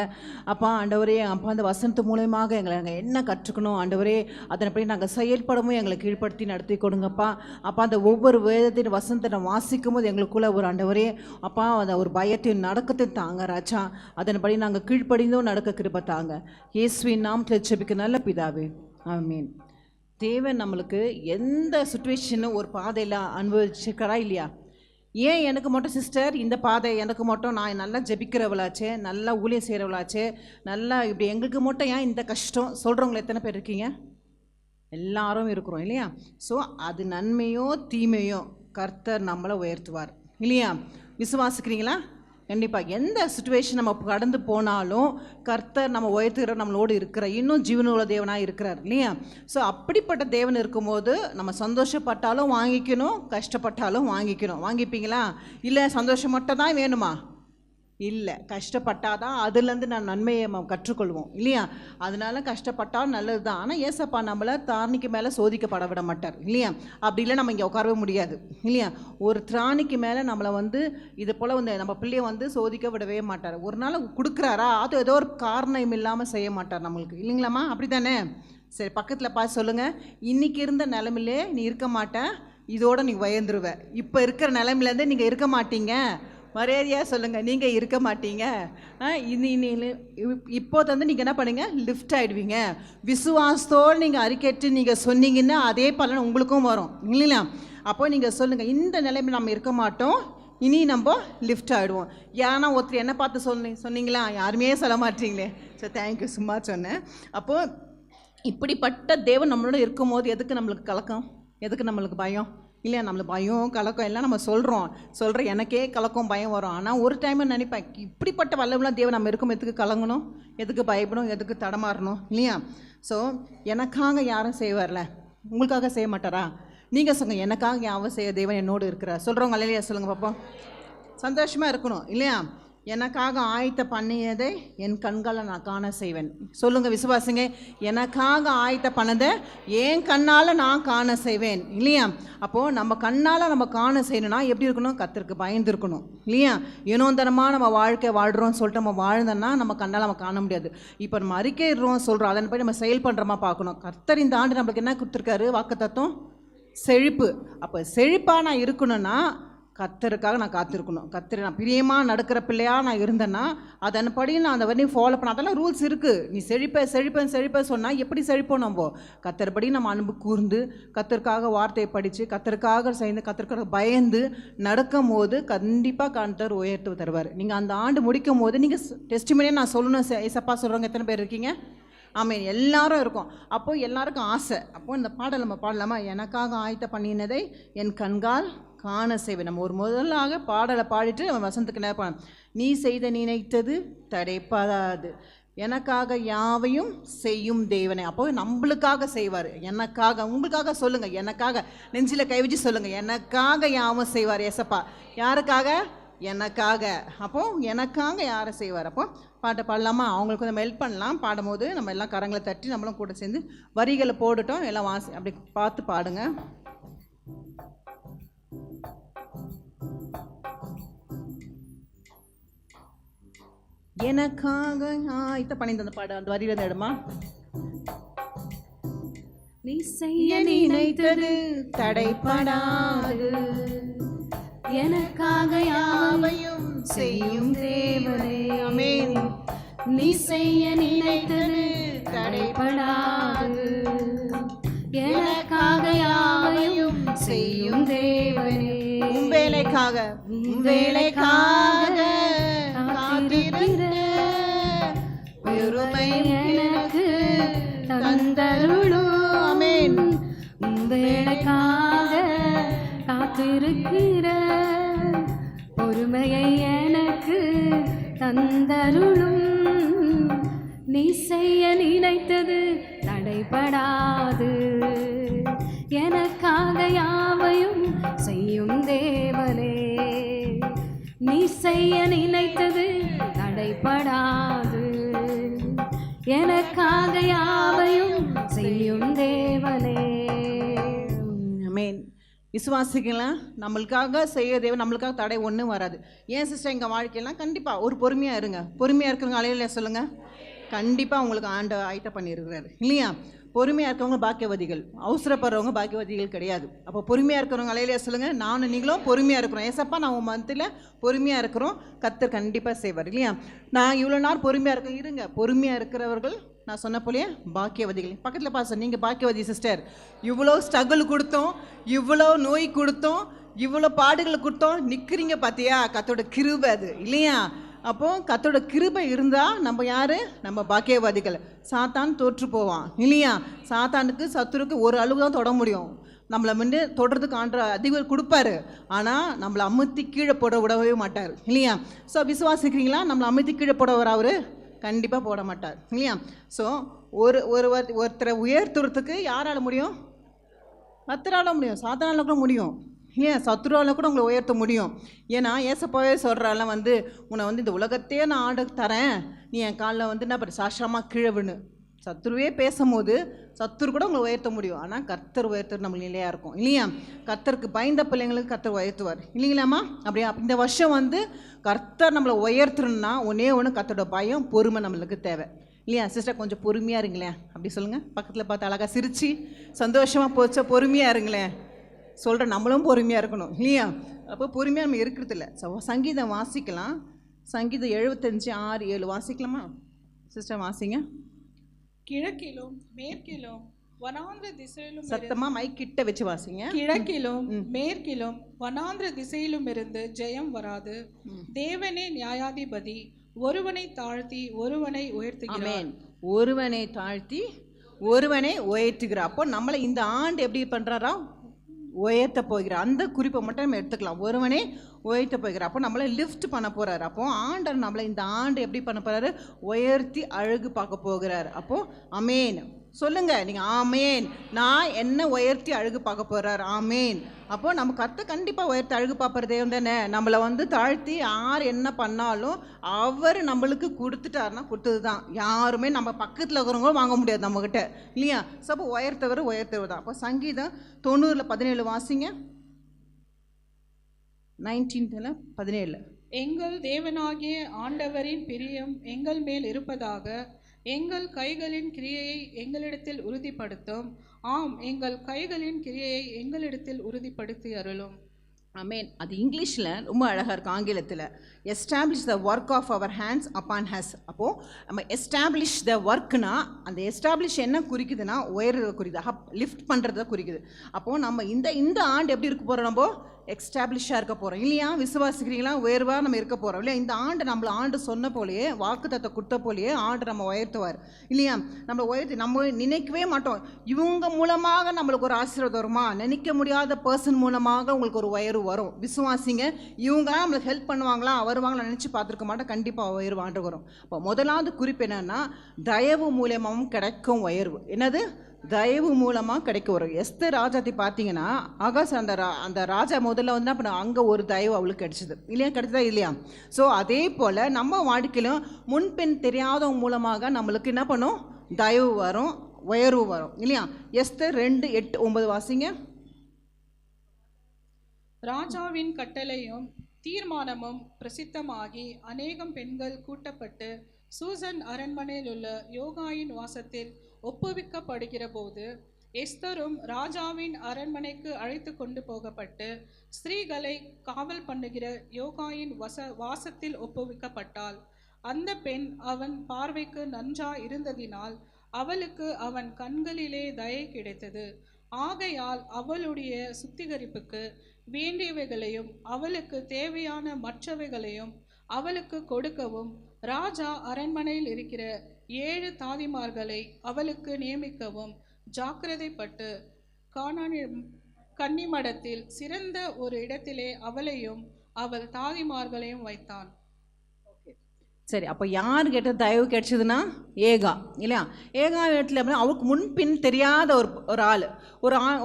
அப்பா. ஆண்டவரே அப்பா அந்த வசனத்து மூலமாக எங்களை நாங்கள் என்ன கற்றுக்கணும் ஆண்டவரே, அதனைப்படி நாங்கள் செயல்படவும் எங்களை கீழ்ப்படுத்தி நடத்தி கொடுங்கப்பா. அப்பா அந்த ஒவ்வொரு வேதத்தின் வசனத்தை நம்ம வாசிக்கும் போது எங்களுக்குள்ள ஒரு ஆண்டவரே அப்பா அதை ஒரு பயத்தையும் நடக்கத்தையும் தாங்க ராஜா. அதன்படி நாங்கள் கீழ்ப்படிந்தோம் நடக்க கிருபை தாங்க. இயேசுவின் நாமத்தில் ஜெபிக்க நல்ல பிதாவே, ஆமென். தேவன் நம்மளுக்கு எந்த சுச்சுவேஷனும் ஒரு பாதையில் அனுபவிச்சிருக்கிறா இல்லையா? ஏன் எனக்கு மட்டும் சிஸ்டர் இந்த பாதை எனக்கு மட்டும், நான் நல்லா ஜெபிக்கிறவளாச்சே, நல்லா ஊழியம் செய்கிறவளாச்சே, நல்லா இப்படி எங்களுக்கு மட்டும் ஏன் இந்த கஷ்டம் சொல்கிறவங்க எத்தனை பேர் இருக்கீங்க? எல்லாரும் இருக்கிறோம் இல்லையா? ஸோ அது நன்மையோ தீமையோ கர்த்தர் நம்மளை உயர்த்துவார் இல்லையா? விசுவாசிக்கிறீங்களா? கண்டிப்பாக. எந்த சுச்சுவேஷன் நம்ம கடந்து போனாலும் கர்த்தர் நம்ம உயர்த்துகிற நம்மளோடு இருக்கிற இன்னும் ஜீவனுள்ள தேவனாக இருக்கிறார் இல்லையா? ஸோ அப்படிப்பட்ட தேவன் இருக்கும்போது நம்ம சந்தோஷப்பட்டாலும் வாங்கிக்கணும், கஷ்டப்பட்டாலும் வாங்கிக்கணும். வாங்கிப்பீங்களா? இல்லை சந்தோஷம் மட்டும் தான் வேணுமா? இல்லை, கஷ்டப்பட்டாதான் அதுலேருந்து நான் நன்மையை கற்றுக்கொள்வோம் இல்லையா? அதனால கஷ்டப்பட்டால் நல்லது தான். ஆனால் ஏசப்பா நம்மளை தாரணிக்கு மேலே சோதிக்கப்பட விட மாட்டார் இல்லையா? அப்படி இல்லை நம்ம இங்கே உட்காரவே முடியாது இல்லையா? ஒரு திராணிக்கு மேலே நம்மளை இது போல் நம்ம பிள்ளையை சோதிக்க விடவே மாட்டார். ஒரு நாள் கொடுக்குறாரா, அது ஏதோ ஒரு காரணம் இல்லாமல் செய்ய மாட்டார் நம்மளுக்கு இல்லைங்களாம்மா? அப்படி தானே? சரி, பக்கத்தில் பார்த்து சொல்லுங்கள், இன்றைக்கி இருந்த நிலைமையிலே நீ இருக்க மாட்டேன், இதோடு நீ பயந்துருவ. இப்போ இருக்கிற நிலைமையிலேருந்து நீங்கள் இருக்க மாட்டீங்க. மரியாதையாக சொல்லுங்கள், நீங்கள் இருக்க மாட்டீங்க. இப்போது நீங்கள் என்ன பண்ணுங்க, லிஃப்ட் ஆகிடுவீங்க. விசுவாசத்தோடு நீங்கள் அறிக்கைட்டு நீங்கள் சொன்னீங்கன்னா அதே பலன் உங்களுக்கும் வரும் இல்லைங்களா? அப்போ நீங்கள் சொல்லுங்கள், இந்த நிலைமை நம்ம இருக்க மாட்டோம், இனி நம்ம லிஃப்ட் ஆகிடுவோம். ஏன்னா ஒருத்தர் என்ன பார்த்து சொன்னீங்களா? யாருமே சொல்ல மாட்டீங்களே. ஸோ தேங்க்யூ, சும்மா சொன்னேன். அப்போது இப்படிப்பட்ட தேவன் நம்மளோட இருக்கும்போது எதுக்கு நம்மளுக்கு கலக்கம், எதுக்கு நம்மளுக்கு பயம் இல்லையா? நம்மளுக்கு பயம் கலக்கம் எல்லாம் நம்ம சொல்கிற எனக்கே கலக்கம் பயம் வரும். ஆனால் ஒரு டைம் நினைப்பேன், இப்படிப்பட்ட வல்லவெல்லாம் தேவன் நம்ம இருக்கும், எதுக்கு கலங்கணும், எதுக்கு பயப்படும், எதுக்கு தடமாறணும் இல்லையா? ஸோ எனக்காக யாரும் செய்வார்ல, உங்களுக்காக செய்ய மாட்டாரா? நீங்கள் சொல்லுங்கள், எனக்காக யாவும் செய்ய தேவன் என்னோடு இருக்கிறார். சொல்கிறவங்க இல்லையா? சொல்லுங்கள் பார்ப்போம். சந்தோஷமாக இருக்கணும் இல்லையா? எனக்காக ஆயத்த பண்ணியதை என் கண்களை நான் காண செய்வேன். சொல்லுங்கள் விசுவாசிங்க, எனக்காக ஆயத்த பண்ணதை என் கண்ணால் நான் காண செய்வேன் இல்லையா? அப்போது நம்ம கண்ணால் நம்ம காண செய்யணும்னா எப்படி இருக்கணும்? கர்த்தருக்கு பயந்துருக்கணும் இல்லையா? ஏனோந்தனமாக நம்ம வாழ்க்கை வாழ்கிறோம்னு சொல்லிட்டு நம்ம வாழ்ந்தோன்னா நம்ம கண்ணால் நம்ம காண முடியாது. இப்போ நம்ம அறிக்கையிடுறோம் சொல்கிறோம், அதன் போய் நம்ம செயல் பண்ணுறோமா பார்க்கணும். கர்த்தர் இந்த ஆண்டு நம்மளுக்கு என்ன கொடுத்துருக்காரு? வாக்குத்தத்தம் செழிப்பு. அப்போ செழிப்பாக நான் இருக்கணும்னா கர்த்தருக்காக நான் காத்திருக்கணும். கர்த்தர் நான் பிரியமாக நடக்கிற பிள்ளையாக நான் இருந்தேன்னா அதன்படி நான் அந்த வரையும் ஃபாலோ பண்ண. அதெல்லாம் ரூல்ஸ் இருக்குது. நீ செழிப்பேன் சொன்னால் எப்படி செழிப்போம்? நம்ம கர்த்தர்படி நம்ம அன்பு கூர்ந்து கர்த்தருக்காக வார்த்தையை படித்து கர்த்தருக்காக செய்து கர்த்தருக்காக பயந்து நடக்கும் போது கண்டிப்பாக கர்த்தர் உயர்த்து தருவார். நீங்கள் அந்த ஆண்டு முடிக்கும் போது நீங்கள் டெஸ்டிமனியாக நான் சொல்லணும் ஏசப்பா சொல்கிறவங்க எத்தனை பேர் இருக்கீங்க? ஆமீன். எல்லாரும் இருக்கும். அப்போது எல்லாருக்கும் ஆசை. அப்போது இந்த பாடல் நம்ம பாடலாமா? எனக்காக ஆயத்த பண்ணினதை என் கண்கால் காண செய்வேன். நம்ம ஒரு முதலாக பாடலை பாடிட்டு நம்ம வசனத்துக்கு நேரம், நீ செய்த நினைத்தது தடைப்படாது, எனக்காக யாவையும் செய்யும் தேவனே. அப்போ நம்மளுக்காக செய்வார். எனக்காக, உங்களுக்காக சொல்லுங்கள், எனக்காக நெஞ்சில் கை வச்சு சொல்லுங்கள், எனக்காக யாவும் செய்வார் ஏசப்பா. யாருக்காக? எனக்காக. அப்போது எனக்காக யாரை செய்வார்? அப்போ பாட்டை பாடலாமா? அவங்களுக்கு நம்ம ஹெல்ப் பண்ணலாம். பாடும்போது நம்ம எல்லாம் கரங்களை தட்டி நம்மளும் கூட சேர்ந்து வரிகளை போட்டுட்டோம். எல்லாம் அப்படி பார்த்து பாடுங்க. எனக்காக ஆயத்த பண்ணியிருந்த அந்த பாடு, அந்த வரியில இந்த இடமா, நீ செய்ய நினைத்தது தடைப்படாது, எனக்காக யாவையும் செய்யும் தேவனே. ஆமென். நீ செய்ய நினைத்தது தடைப்படாது, எனக்காக யாவையும் செய்யும் தேவனே. உம் வேலைக்காக காத்திருக்கிற பெருமை எனக்கு தந்தருளும். ஆமென். உம் வேலைக்காக காத்திருக்கிற பொறுமையை எனக்கு தந்தருளும். நீ செய்ய நினைத்தது தடைபடாது, எனக்காக யாவையும் செய்யும் தேவனே. நீ செய்ய நினைத்தது தடைபடாது, எனக்காக யாவையும் செய்யும் தேவனே. ஆமென். விசுவாசிக்கலாம். நம்மளுக்காக செய்ய தேவன், நம்மளுக்காக தடை ஒன்றும் வராது. ஏன் சிஸ்டர் எங்கள் வாழ்க்கையெல்லாம் கண்டிப்பாக ஒரு பொறுமையாக இருங்க. பொறுமையாக இருக்கிறவங்க அலையில சொல்லுங்கள். கண்டிப்பாக உங்களுக்கு ஆயத்தம் பண்ணியிருக்கிறாரு இல்லையா? பொறுமையாக இருக்கவங்க பாக்கியவதிகள், அவசரப்படுறவங்க பாக்கியவதிகள் கிடையாது. அப்போ பொறுமையாக இருக்கிறவங்க அலையிலே சொல்லுங்கள், நானும் நீங்களும் பொறுமையாக இருக்கிறோம். ஏசப்பா நான் உன் மனத்தில் பொறுமையாக இருக்கிறோம், கர்த்தர் கண்டிப்பாக செய்வார் இல்லையா? நான் இவ்வளோ நாள் பொறுமையாக இருக்கேன், இருங்க. பொறுமையாக இருக்கிறவர்கள் நான் சொன்ன போலேயே பாக்கியவதிகள். பக்கத்தில் பாச நீங்கள் பாக்கியவதி சிஸ்டர். இவ்வளோ ஸ்ட்ரகிள் கொடுத்தோம், இவ்வளோ நோய் கொடுத்தோம், இவ்வளோ பாடுகள் கொடுத்தோம், நிற்கிறீங்க பார்த்தியா? கர்த்தரோட கிருபை அது இல்லையா? அப்போது கர்த்தரோட கிருபை இருந்தால் நம்ம யார்? நம்ம பாக்கியவாதிகள். சாத்தான் தோற்று போவான் இல்லையா? சாத்தானுக்கு சத்துருக்கு ஒரு அளவு தான் தொட முடியும். நம்மளை வந்து தொடுறதுக்கு அதிகம் கொடுப்பாரு, ஆனால் நம்மளை அமுத்தி கீழே போட விடவே மாட்டார் இல்லையா? ஸோ விசுவாசிக்கிறீங்களா? நம்மளை அமுத்தி கீழே போட வர அவர் கண்டிப்பாக போட மாட்டார் இல்லையா? ஸோ ஒருத்தரை உயர்த்துறதுக்கு யாரால் முடியும்? கர்த்தரால முடியும், சாத்தானால கூட முடியும் இல்லையா? சத்துருவால் கூட உங்களை உயர்த்த முடியும். ஏன்னா ஏசப்பாவே சொல்கிறால வந்து உன்னை வந்து இந்த உலகத்தையே நான் ஆட தரேன், நீ என் காலில் வந்து என்ன பண்ண சாஷ்டமாக கீழே விழு. சத்துருவே பேசும்போது சத்துரு கூட உங்களை உயர்த்த முடியும், ஆனால் கர்த்தர் உயர்த்துறது நம்ம நிலையாக இருக்கும் இல்லையா? கர்த்தருக்கு பயந்த பிள்ளைங்களுக்கு கர்த்தர் உயர்த்துவார் இல்லைங்களாம்மா? அப்படியா? இந்த வருஷம் வந்து கர்த்தர் நம்மளை உயர்த்தணும்னா ஒன்றே ஒன்று, கர்த்தரோட பயம் பொறுமை நம்மளுக்கு தேவை இல்லையா? சிஸ்டர் கொஞ்சம் பொறுமையாக இருங்களேன். அப்படி சொல்லுங்கள், பக்கத்தில் பார்த்து அழகாக சிரித்து சந்தோஷமாக போச்சா பொறுமையாக இருங்களேன். சொல்கிற நம்மளும் பொறுமையாக இருக்கணும் இல்லையா? அப்போ பொறுமையாக நம்ம இருக்கிறதில்ல. சங்கீதம் வாசிக்கலாம். சங்கீதம் 75, 6, 7 வாசிக்கலாமா சிஸ்டர்? வாசிங்க. கிழக்கிலும் மேற்கிலும் வனாந்திர திசையிலும் சத்தமா மைக் கிட்ட வச்சு வாசிங்க. கிழக்கிலும் மேற்கிலும் வனாந்திர திசையிலும் இருந்து ஜெயம் வராது. தேவனே நியாயாதிபதி, ஒருவனை தாழ்த்தி ஒருவனை உயர்த்துகிறார். ஒருவனை தாழ்த்தி ஒருவனை உயர்த்துகிறார். அப்போ நம்மளை இந்த ஆண்டு எப்படி பண்றாரா? உயர்த்த போகிறார். அந்த குறிப்பை மட்டும் நம்ம எடுத்துக்கலாம். ஒருவனே உயர்த்த போகிறார். அப்போ நம்மளை லிஃப்ட் பண்ண போகிறார். அப்போ ஆண்டர் நம்மளை இந்த ஆண்டு எப்படி பண்ண போகிறாரு? உயர்த்தி அழகு பார்க்க போகிறார். அப்போது அமேன் சொல்லுங்க நீங்கள், ஆமேன். நான் என்ன உயர்த்தி அழகு பார்க்க போகிறார், ஆமேன். அப்போது நம்ம கர்த்தர் கண்டிப்பாக உயர்த்தி அழகு பார்ப்பற தேவன் தானே. நம்மளை வந்து தாழ்த்தி யார் என்ன பண்ணாலும் அவர் நம்மளுக்கு கொடுத்துட்டாருன்னா கொடுத்தது தான். யாருமே நம்ம பக்கத்தில் இருக்கிறவங்களும் வாங்க முடியாது நம்மக்கிட்ட இல்லையா? ஸோ அப்போ உயர்த்தவர் தான். அப்போ சங்கீதம் 90:17 வாசிங்க. 19:17. எங்கள் தேவனாகிய ஆண்டவரின் பிரியம் எங்கள் மேல் இருப்பதாக, எங்கள் கைகளின் கிரியையை எங்களிடத்தில் உறுதிப்படுத்தும். ஆம், எங்கள் கைகளின் கிரியையை எங்களிடத்தில் உறுதிப்படுத்தி அருளும். ஆமேன். அது இங்கிலீஷில் ரொம்ப அழகாக இருக்குது. ஆங்கிலத்தில் establish the work of our hands upon us. அப்போது நம்ம எஸ்டாப்ளிஷ் த ஒர்க்னா அந்த எஸ்டாப்ளிஷ் என்ன குறிக்குதுன்னா உயர்றதை குறிக்குது, லிஃப்ட் பண்ணுறதை குறிக்குது. அப்போது நம்ம இந்த ஆண்டு எப்படி இருக்க போகிறோம்? நம்ம எஸ்டாப்ளிஷாக இருக்க போகிறோம் இல்லையா? விசுவாசிக்கிறீங்களா? உயர்வாக நம்ம இருக்க போகிறோம் இல்லையா? இந்த ஆண்டு நம்மளை ஆண்டு சொன்ன போலேயே, வாக்குத்தத்தை கொடுத்த போலேயே ஆண்டு நம்ம உயர்த்துவார் இல்லையா? நம்மளை உயர்த்தி நம்ம நினைக்கவே மாட்டோம் இவங்க மூலமாக நம்மளுக்கு ஒரு ஆசீர்வாதம் வருமா. நினைக்க முடியாத பர்சன் மூலமாக உங்களுக்கு ஒரு உயர்வு வரும். விசுவாசிங்க, இவங்களாம் நம்மளுக்கு ஹெல்ப் பண்ணுவாங்களா வருவாங்களா நினச்சி பார்த்துருக்க மாட்டோம். கண்டிப்பாக உயர்வு ஆண்டு வரும். இப்போ முதலாவது குறிப்பு என்னன்னா, தயவு மூலமாகவும் கிடைக்கும் உயர்வு. என்னது? தயவு மூலமாக கிடைக்க வரும். எஸ்தர் ராஜாத்தி பார்த்தீங்கன்னா ஆகாஷ் அந்த ராஜா முதல்ல வந்து என்ன பண்ண, அங்கே ஒரு தயவு அவளுக்கு கிடைச்சிது இல்லையா? கிடைச்சதா இல்லையா? ஸோ அதே போல் நம்ம வாழ்க்கையிலும் முன்பின் தெரியாதவங்க மூலமாக நம்மளுக்கு என்ன பண்ணும்? தயவு வரும், உயர்வு வரும் இல்லையா? எஸ்தர் 2:8-9 வாசிங்க. ராஜாவின் கட்டளையும் தீர்மானமும் பிரசித்தமாகி அநேகம் பெண்கள் கூட்டப்பட்டு சூசன் அரண்மனையில் உள்ள யோகாயின் வாசத்தில் ஒப்புவிக்கப்படுகிற போது, எஸ்தரும் ராஜாவின் அரண்மனைக்கு அழைத்து கொண்டு போகப்பட்டு ஸ்திரீகளை காவல் பண்ணுகிற யோகாயின் வாசத்தில் ஒப்புவிக்கப்பட்டாள். அந்த பெண் அவன் பார்வைக்கு நன்றா இருந்ததினால் அவளுக்கு அவன் கண்களிலே தயை கிடைத்தது. ஆகையால் அவளுடைய சுத்திகரிப்புக்கு வேண்டியவைகளையும் அவளுக்கு தேவையான மற்றவைகளையும் அவளுக்கு கொடுக்கவும் ராஜா அரண்மனையில் இருக்கிற 7 தாதிமார்களை அவளுக்கு நியமிக்கவும் ஜாக்கிரதைப்பட்டு கன்னிமடத்தில் சிறந்த ஒரு இடத்திலே அவளையும் அவள் தாதிமார்களையும் வைத்தான். சரி, அப்போ யார் கேட்ட தயவு கிடைச்சதுன்னா ஏகா இல்லையா? ஏகா இடத்துல அப்படின்னா அவளுக்கு முன்பின் தெரியாத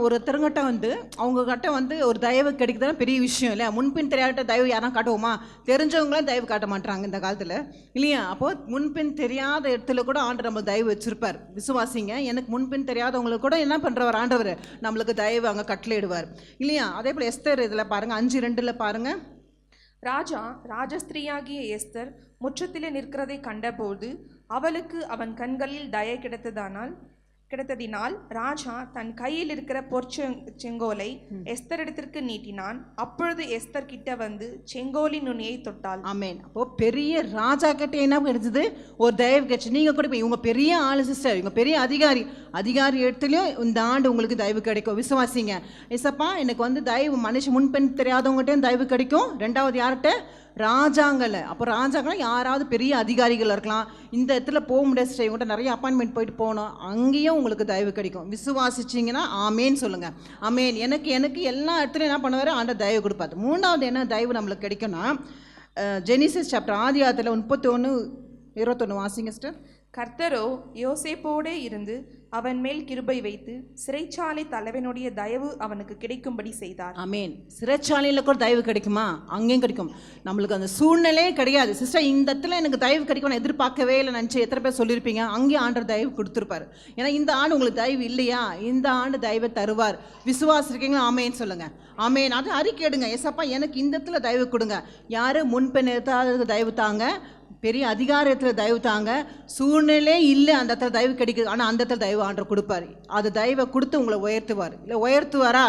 ஒரு திருங்கட்ட வந்து அவங்க கிட்ட வந்து ஒரு தயவு கிடைக்குதுன்னா பெரிய விஷயம் இல்லையா? முன்பின் தெரியாத தயவு யாரும் காட்டுவோமா? தெரிஞ்சவங்களாம் தயவு காட்ட மாட்டாங்க இந்த காலத்தில் இல்லையா? அப்போது முன்பின் தெரியாத இடத்துல கூட ஆண்டவர் நம்ம தயவு வச்சுருப்பார். விசுவாசிங்க, எனக்கு முன்பின் தெரியாதவங்களுக்கு கூட என்ன பண்ணுறவர் ஆண்டவர் நம்மளுக்கு தயவு அங்கே கட்டளையிடுவார் இல்லையா? அதே போல் எஸ்தர் இதில் பாருங்கள் 5:2 பாருங்கள். ராஜா ராஜஸ்திரீயாகிய எஸ்தர் முற்றத்திலே நிற்கிறதை கண்டபோது அவளுக்கு அவன் கண்களில் தயை கிடைத்ததினால் ராஜா தன் கையில் இருக்கிற செங்கோலை எஸ்தரிடத்திற்கு நீட்டினான். அப்பொழுது எஸ்தர் கிட்ட வந்து செங்கோலின் நுனியை தொட்டாள். ஆமென். அப்போ பெரிய ராஜா கிட்ட என்ன கிடைச்சது? ஒரு தயவு கிடைச்சு. நீங்க கூட இவங்க பெரிய ஆளு சிஸ்டர், இவங்க பெரிய அதிகாரி இடத்துலயும் இந்த ஆண்டு உங்களுக்கு தயவு கிடைக்கும். விசுவாசிங்க. ஏசப்பா எனக்கு வந்து தயவு மனுஷன் முன்பெண் தெரியாதவங்ககிட்ட தயவு கிடைக்கும். ரெண்டாவது யார்கிட்ட? ராஜாங்கல்ல. அப்போ ராஜாங்கள்லாம் யாராவது பெரிய அதிகாரிகள் இருக்கலாம். இந்த இடத்துல போக முடியாது சிஸ்டர், இவங்கள்ட்ட நிறைய அப்பாயின்மெண்ட் போயிட்டு போகணும், அங்கேயும் உங்களுக்கு தயவு கிடைக்கும். விசுவாசிச்சிங்கன்னா ஆமேன்னு சொல்லுங்கள். ஆமேன். எனக்கு எல்லா இடத்துலையும் என்ன பண்ணுவார்? ஆண்டவர் தயவு கொடுப்பாரு. மூணாவது என்ன தயவு நம்மளுக்கு கிடைக்கும்னா, ஜெனிசிஸ் சாப்டர் ஆதியாகமத்தில் 31:21 வாசிங்க சிஸ்டர். கர்த்தரோ யோசேப்போடே இருந்து அவன் மேல் கிருபை வைத்து சிறைச்சாலை தலைவனுடைய தயவு அவனுக்கு கிடைக்கும்படி செய்தார். ஆமேன். சிறைச்சாலையில் கூட தயவு கிடைக்குமா? அங்கேயும் கிடைக்கும். நம்மளுக்கு அந்த சூழ்நிலையே கிடையாது சிஸ்டர், இந்த இடத்துல எனக்கு தயவு கிடைக்கும் நான் எதிர்பார்க்கவே இல்லை நினச்சி எத்தனை பேர் சொல்லியிருப்பீங்க. அங்கேயும் ஆண்டவர் தயவு கொடுத்துருப்பாரு. ஏன்னா இந்த ஆண்டு உங்களுக்கு தயவு இல்லையா? இந்த ஆண்டு தயவை தருவார். விசுவாசிருக்கீங்களா? ஆமேன்னு சொல்லுங்கள். ஆமேன். அது அறிக்கையிடுங்க. ஏசப்பா எனக்கு இந்த இடத்துல தயவு கொடுங்க. யார் முன்பெண் எடுத்தாலும் தயவு தாங்க, பெரிய அதிகாரத்தில் தயவு தாங்க. சூழ்நிலை இல்லை அந்த இடத்துல தயவு கிடைக்குது, ஆனால் அந்த இடத்துல தயவு ஆண்டவர் கொடுப்பார். அது தயவை கொடுத்து உங்களை உயர்த்துவார். இல்லை உயர்த்துவாரா?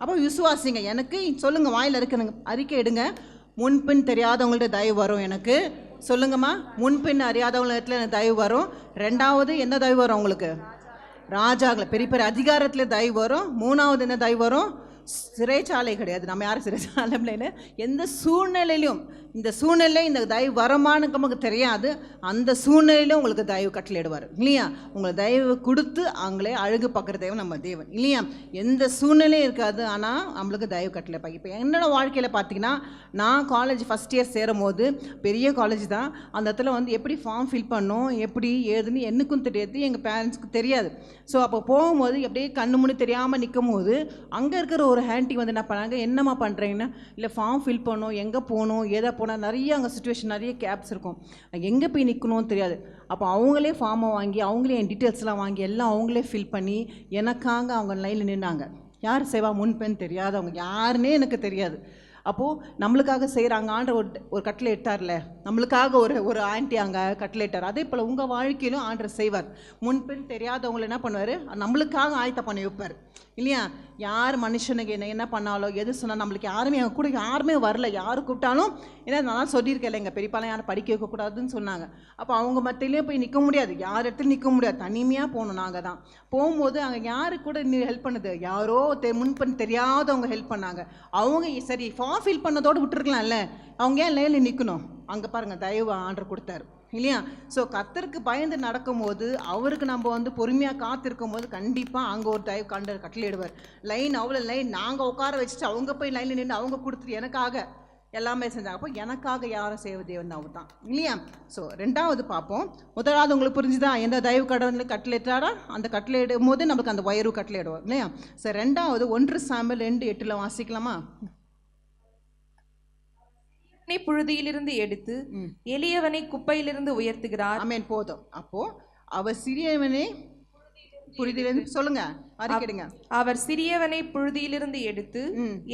அப்போ விசுவாசிங்க. எனக்கு சொல்லுங்கள், வாயில் இருக்குங்க, அறிக்கை எடுங்க. முன்பின் தெரியாதவங்கள்ட்ட தயவு வரும் எனக்கு. சொல்லுங்கம்மா. முன்பின் அறியாதவங்கள இடத்துல எனக்கு தயவு வரும். ரெண்டாவது என்ன தயவு வரும் உங்களுக்கு? ராஜாக்களை பெரிய பெரிய அதிகாரத்தில் தயவு வரும். மூணாவது என்ன தயவு வரும்? சிறைச்சாலை கிடையாது. நம்ம யாரும் சிறைச்சாலைன்னு எந்த சூழ்நிலையிலும், இந்த சூழ்நிலை இந்த தயவு வரமானு நமக்கு தெரியாது, அந்த சூழ்நிலையிலும் உங்களுக்கு தயவு கட்டளையிடுவார் இல்லையா? உங்களை தயவு கொடுத்து அவங்களே அழகு பார்க்குற தேவன் நம்ம தேவன் இல்லையா? எந்த சூழ்நிலையும் இருக்காது, ஆனால் நம்மளுக்கு தயவு கட்டளை. இப்போ என்னோடய வாழ்க்கையில் பார்த்தீங்கன்னா, நான் காலேஜ் ஃபஸ்ட் இயர் சேரும் போது பெரிய காலேஜ் தான். அந்த இடத்துல வந்து எப்படி ஃபார்ம் ஃபில் பண்ணோம், எப்படி ஏதுன்னு எனக்கும் தெரியாது, எங்கள் பேரண்ட்ஸ்க்கு தெரியாது. ஸோ அப்போ போகும்போது அப்படியே கண்ணு முன்னு தெரியாமல் நிற்கும் போது அங்கே இருக்கிற ஒரு ஹேண்டி வந்து என்ன பண்ணாங்க, என்னம்மா பண்ணுறீங்கன்னா, இல்லை ஃபார்ம் ஃபில் பண்ணோம், எங்கே போகணும், எதை போனால் நிறைய அங்கே சுச்சுவேஷன் நிறைய கேப்ஸ் இருக்கும், எங்கே போய் நிற்கணும்னு தெரியாது. அப்போ அவங்களே ஃபார்மை வாங்கி அவங்களே என் டீட்டெயில்ஸ்லாம் வாங்கி எல்லாம் அவங்களே ஃபில் பண்ணி எனக்காக அவங்க லைனில் நின்னாங்க. யார் செய்வா? முன்பெண் தெரியாதவங்க யாருன்னே எனக்கு தெரியாது. அப்போது நம்மளுக்காக செய்கிறாங்க. ஆண்டவர் ஒரு கட்டளை இட்டார்ல, நம்மளுக்காக ஒரு ஆண்டி அங்கே கட்டளை இட்டார். அதே போல் உங்கள் வாழ்க்கையிலும் ஆண்டவர் செய்வார். முன்பின் தெரியாதவங்களை என்ன பண்ணுவார்? நம்மளுக்காக ஆயத்தம் பண்ணி வைப்பார் இல்லையா? யார் மனுஷனுக்கு என்ன பண்ணாலோ எது சொன்னால் நம்மளுக்கு யாருமே எங்கள் கூட யாருமே வரல. யார் கூப்பிட்டாலும் ஏன்னா நான் சொல்லியிருக்கேன், எங்கள் பெரியப்பாலாம் யாரும் படிக்க வைக்கக்கூடாதுன்னு சொன்னாங்க. அப்போ அவங்க மத்தியிலே போய் நிற்க முடியாது, யார் இடத்துல நிற்க முடியாது, தனிமையாக போகணும். நாங்கள் தான் போகும்போது அங்கே யாரு கூட ஹெல்ப் பண்ணுது? யாரோ முன்பெண் தெரியாதவங்க ஹெல்ப் பண்ணாங்க. அவங்க சரி ஃபார்ம் ஃபில் பண்ணதோடு விட்டுருக்கலாம்ல, அவங்க ஏன் லைனில் நிற்கணும்? அங்கே பாருங்கள், தயவு ஆண்டர் கொடுத்தாரு இல்லையா? ஸோ கர்த்தருக்கு பயந்து நடக்கும்போது, அவருக்கு நம்ம வந்து பொறுமையாக காத்திருக்கும் போது கண்டிப்பாக அங்கே ஒரு தயவு கட்டளையிடுவார். லைன் அவ்வளோ லைன் நாங்கள் உட்கார வச்சுட்டு அவங்க போய் லைனில் நின்று அவங்க கொடுத்துட்டு எனக்காக எல்லாமே செஞ்சாங்க. அப்போ எனக்காக யாரும் செய்வ தேவன் அவர் தான் இல்லையா? ஸோ ரெண்டாவது பார்ப்போம். முதலாவது உங்களுக்கு புரிஞ்சுதான் எந்த தயவு கடவுள் கட்டளையிட்டாரா? அந்த கட்டளையிடும் போது நம்மளுக்கு அந்த உயர்வு கட்டளையிடுவார் இல்லையா? ஸோ ரெண்டாவது 1 சாமுவேல் 2:8 வாசிக்கலாமா? புழுதியிலிருந்து எடுத்து எளியவனை குப்பையிலிருந்து உயர்த்துகிறார். ஆமென். போதும். அப்போ அவர் சிறியவனை புழுதியிலிருந்து சொல்லுங்க, அறிக்கைடுங்க. அவர் சிறியவனை புழுதியிலிருந்து எடுத்து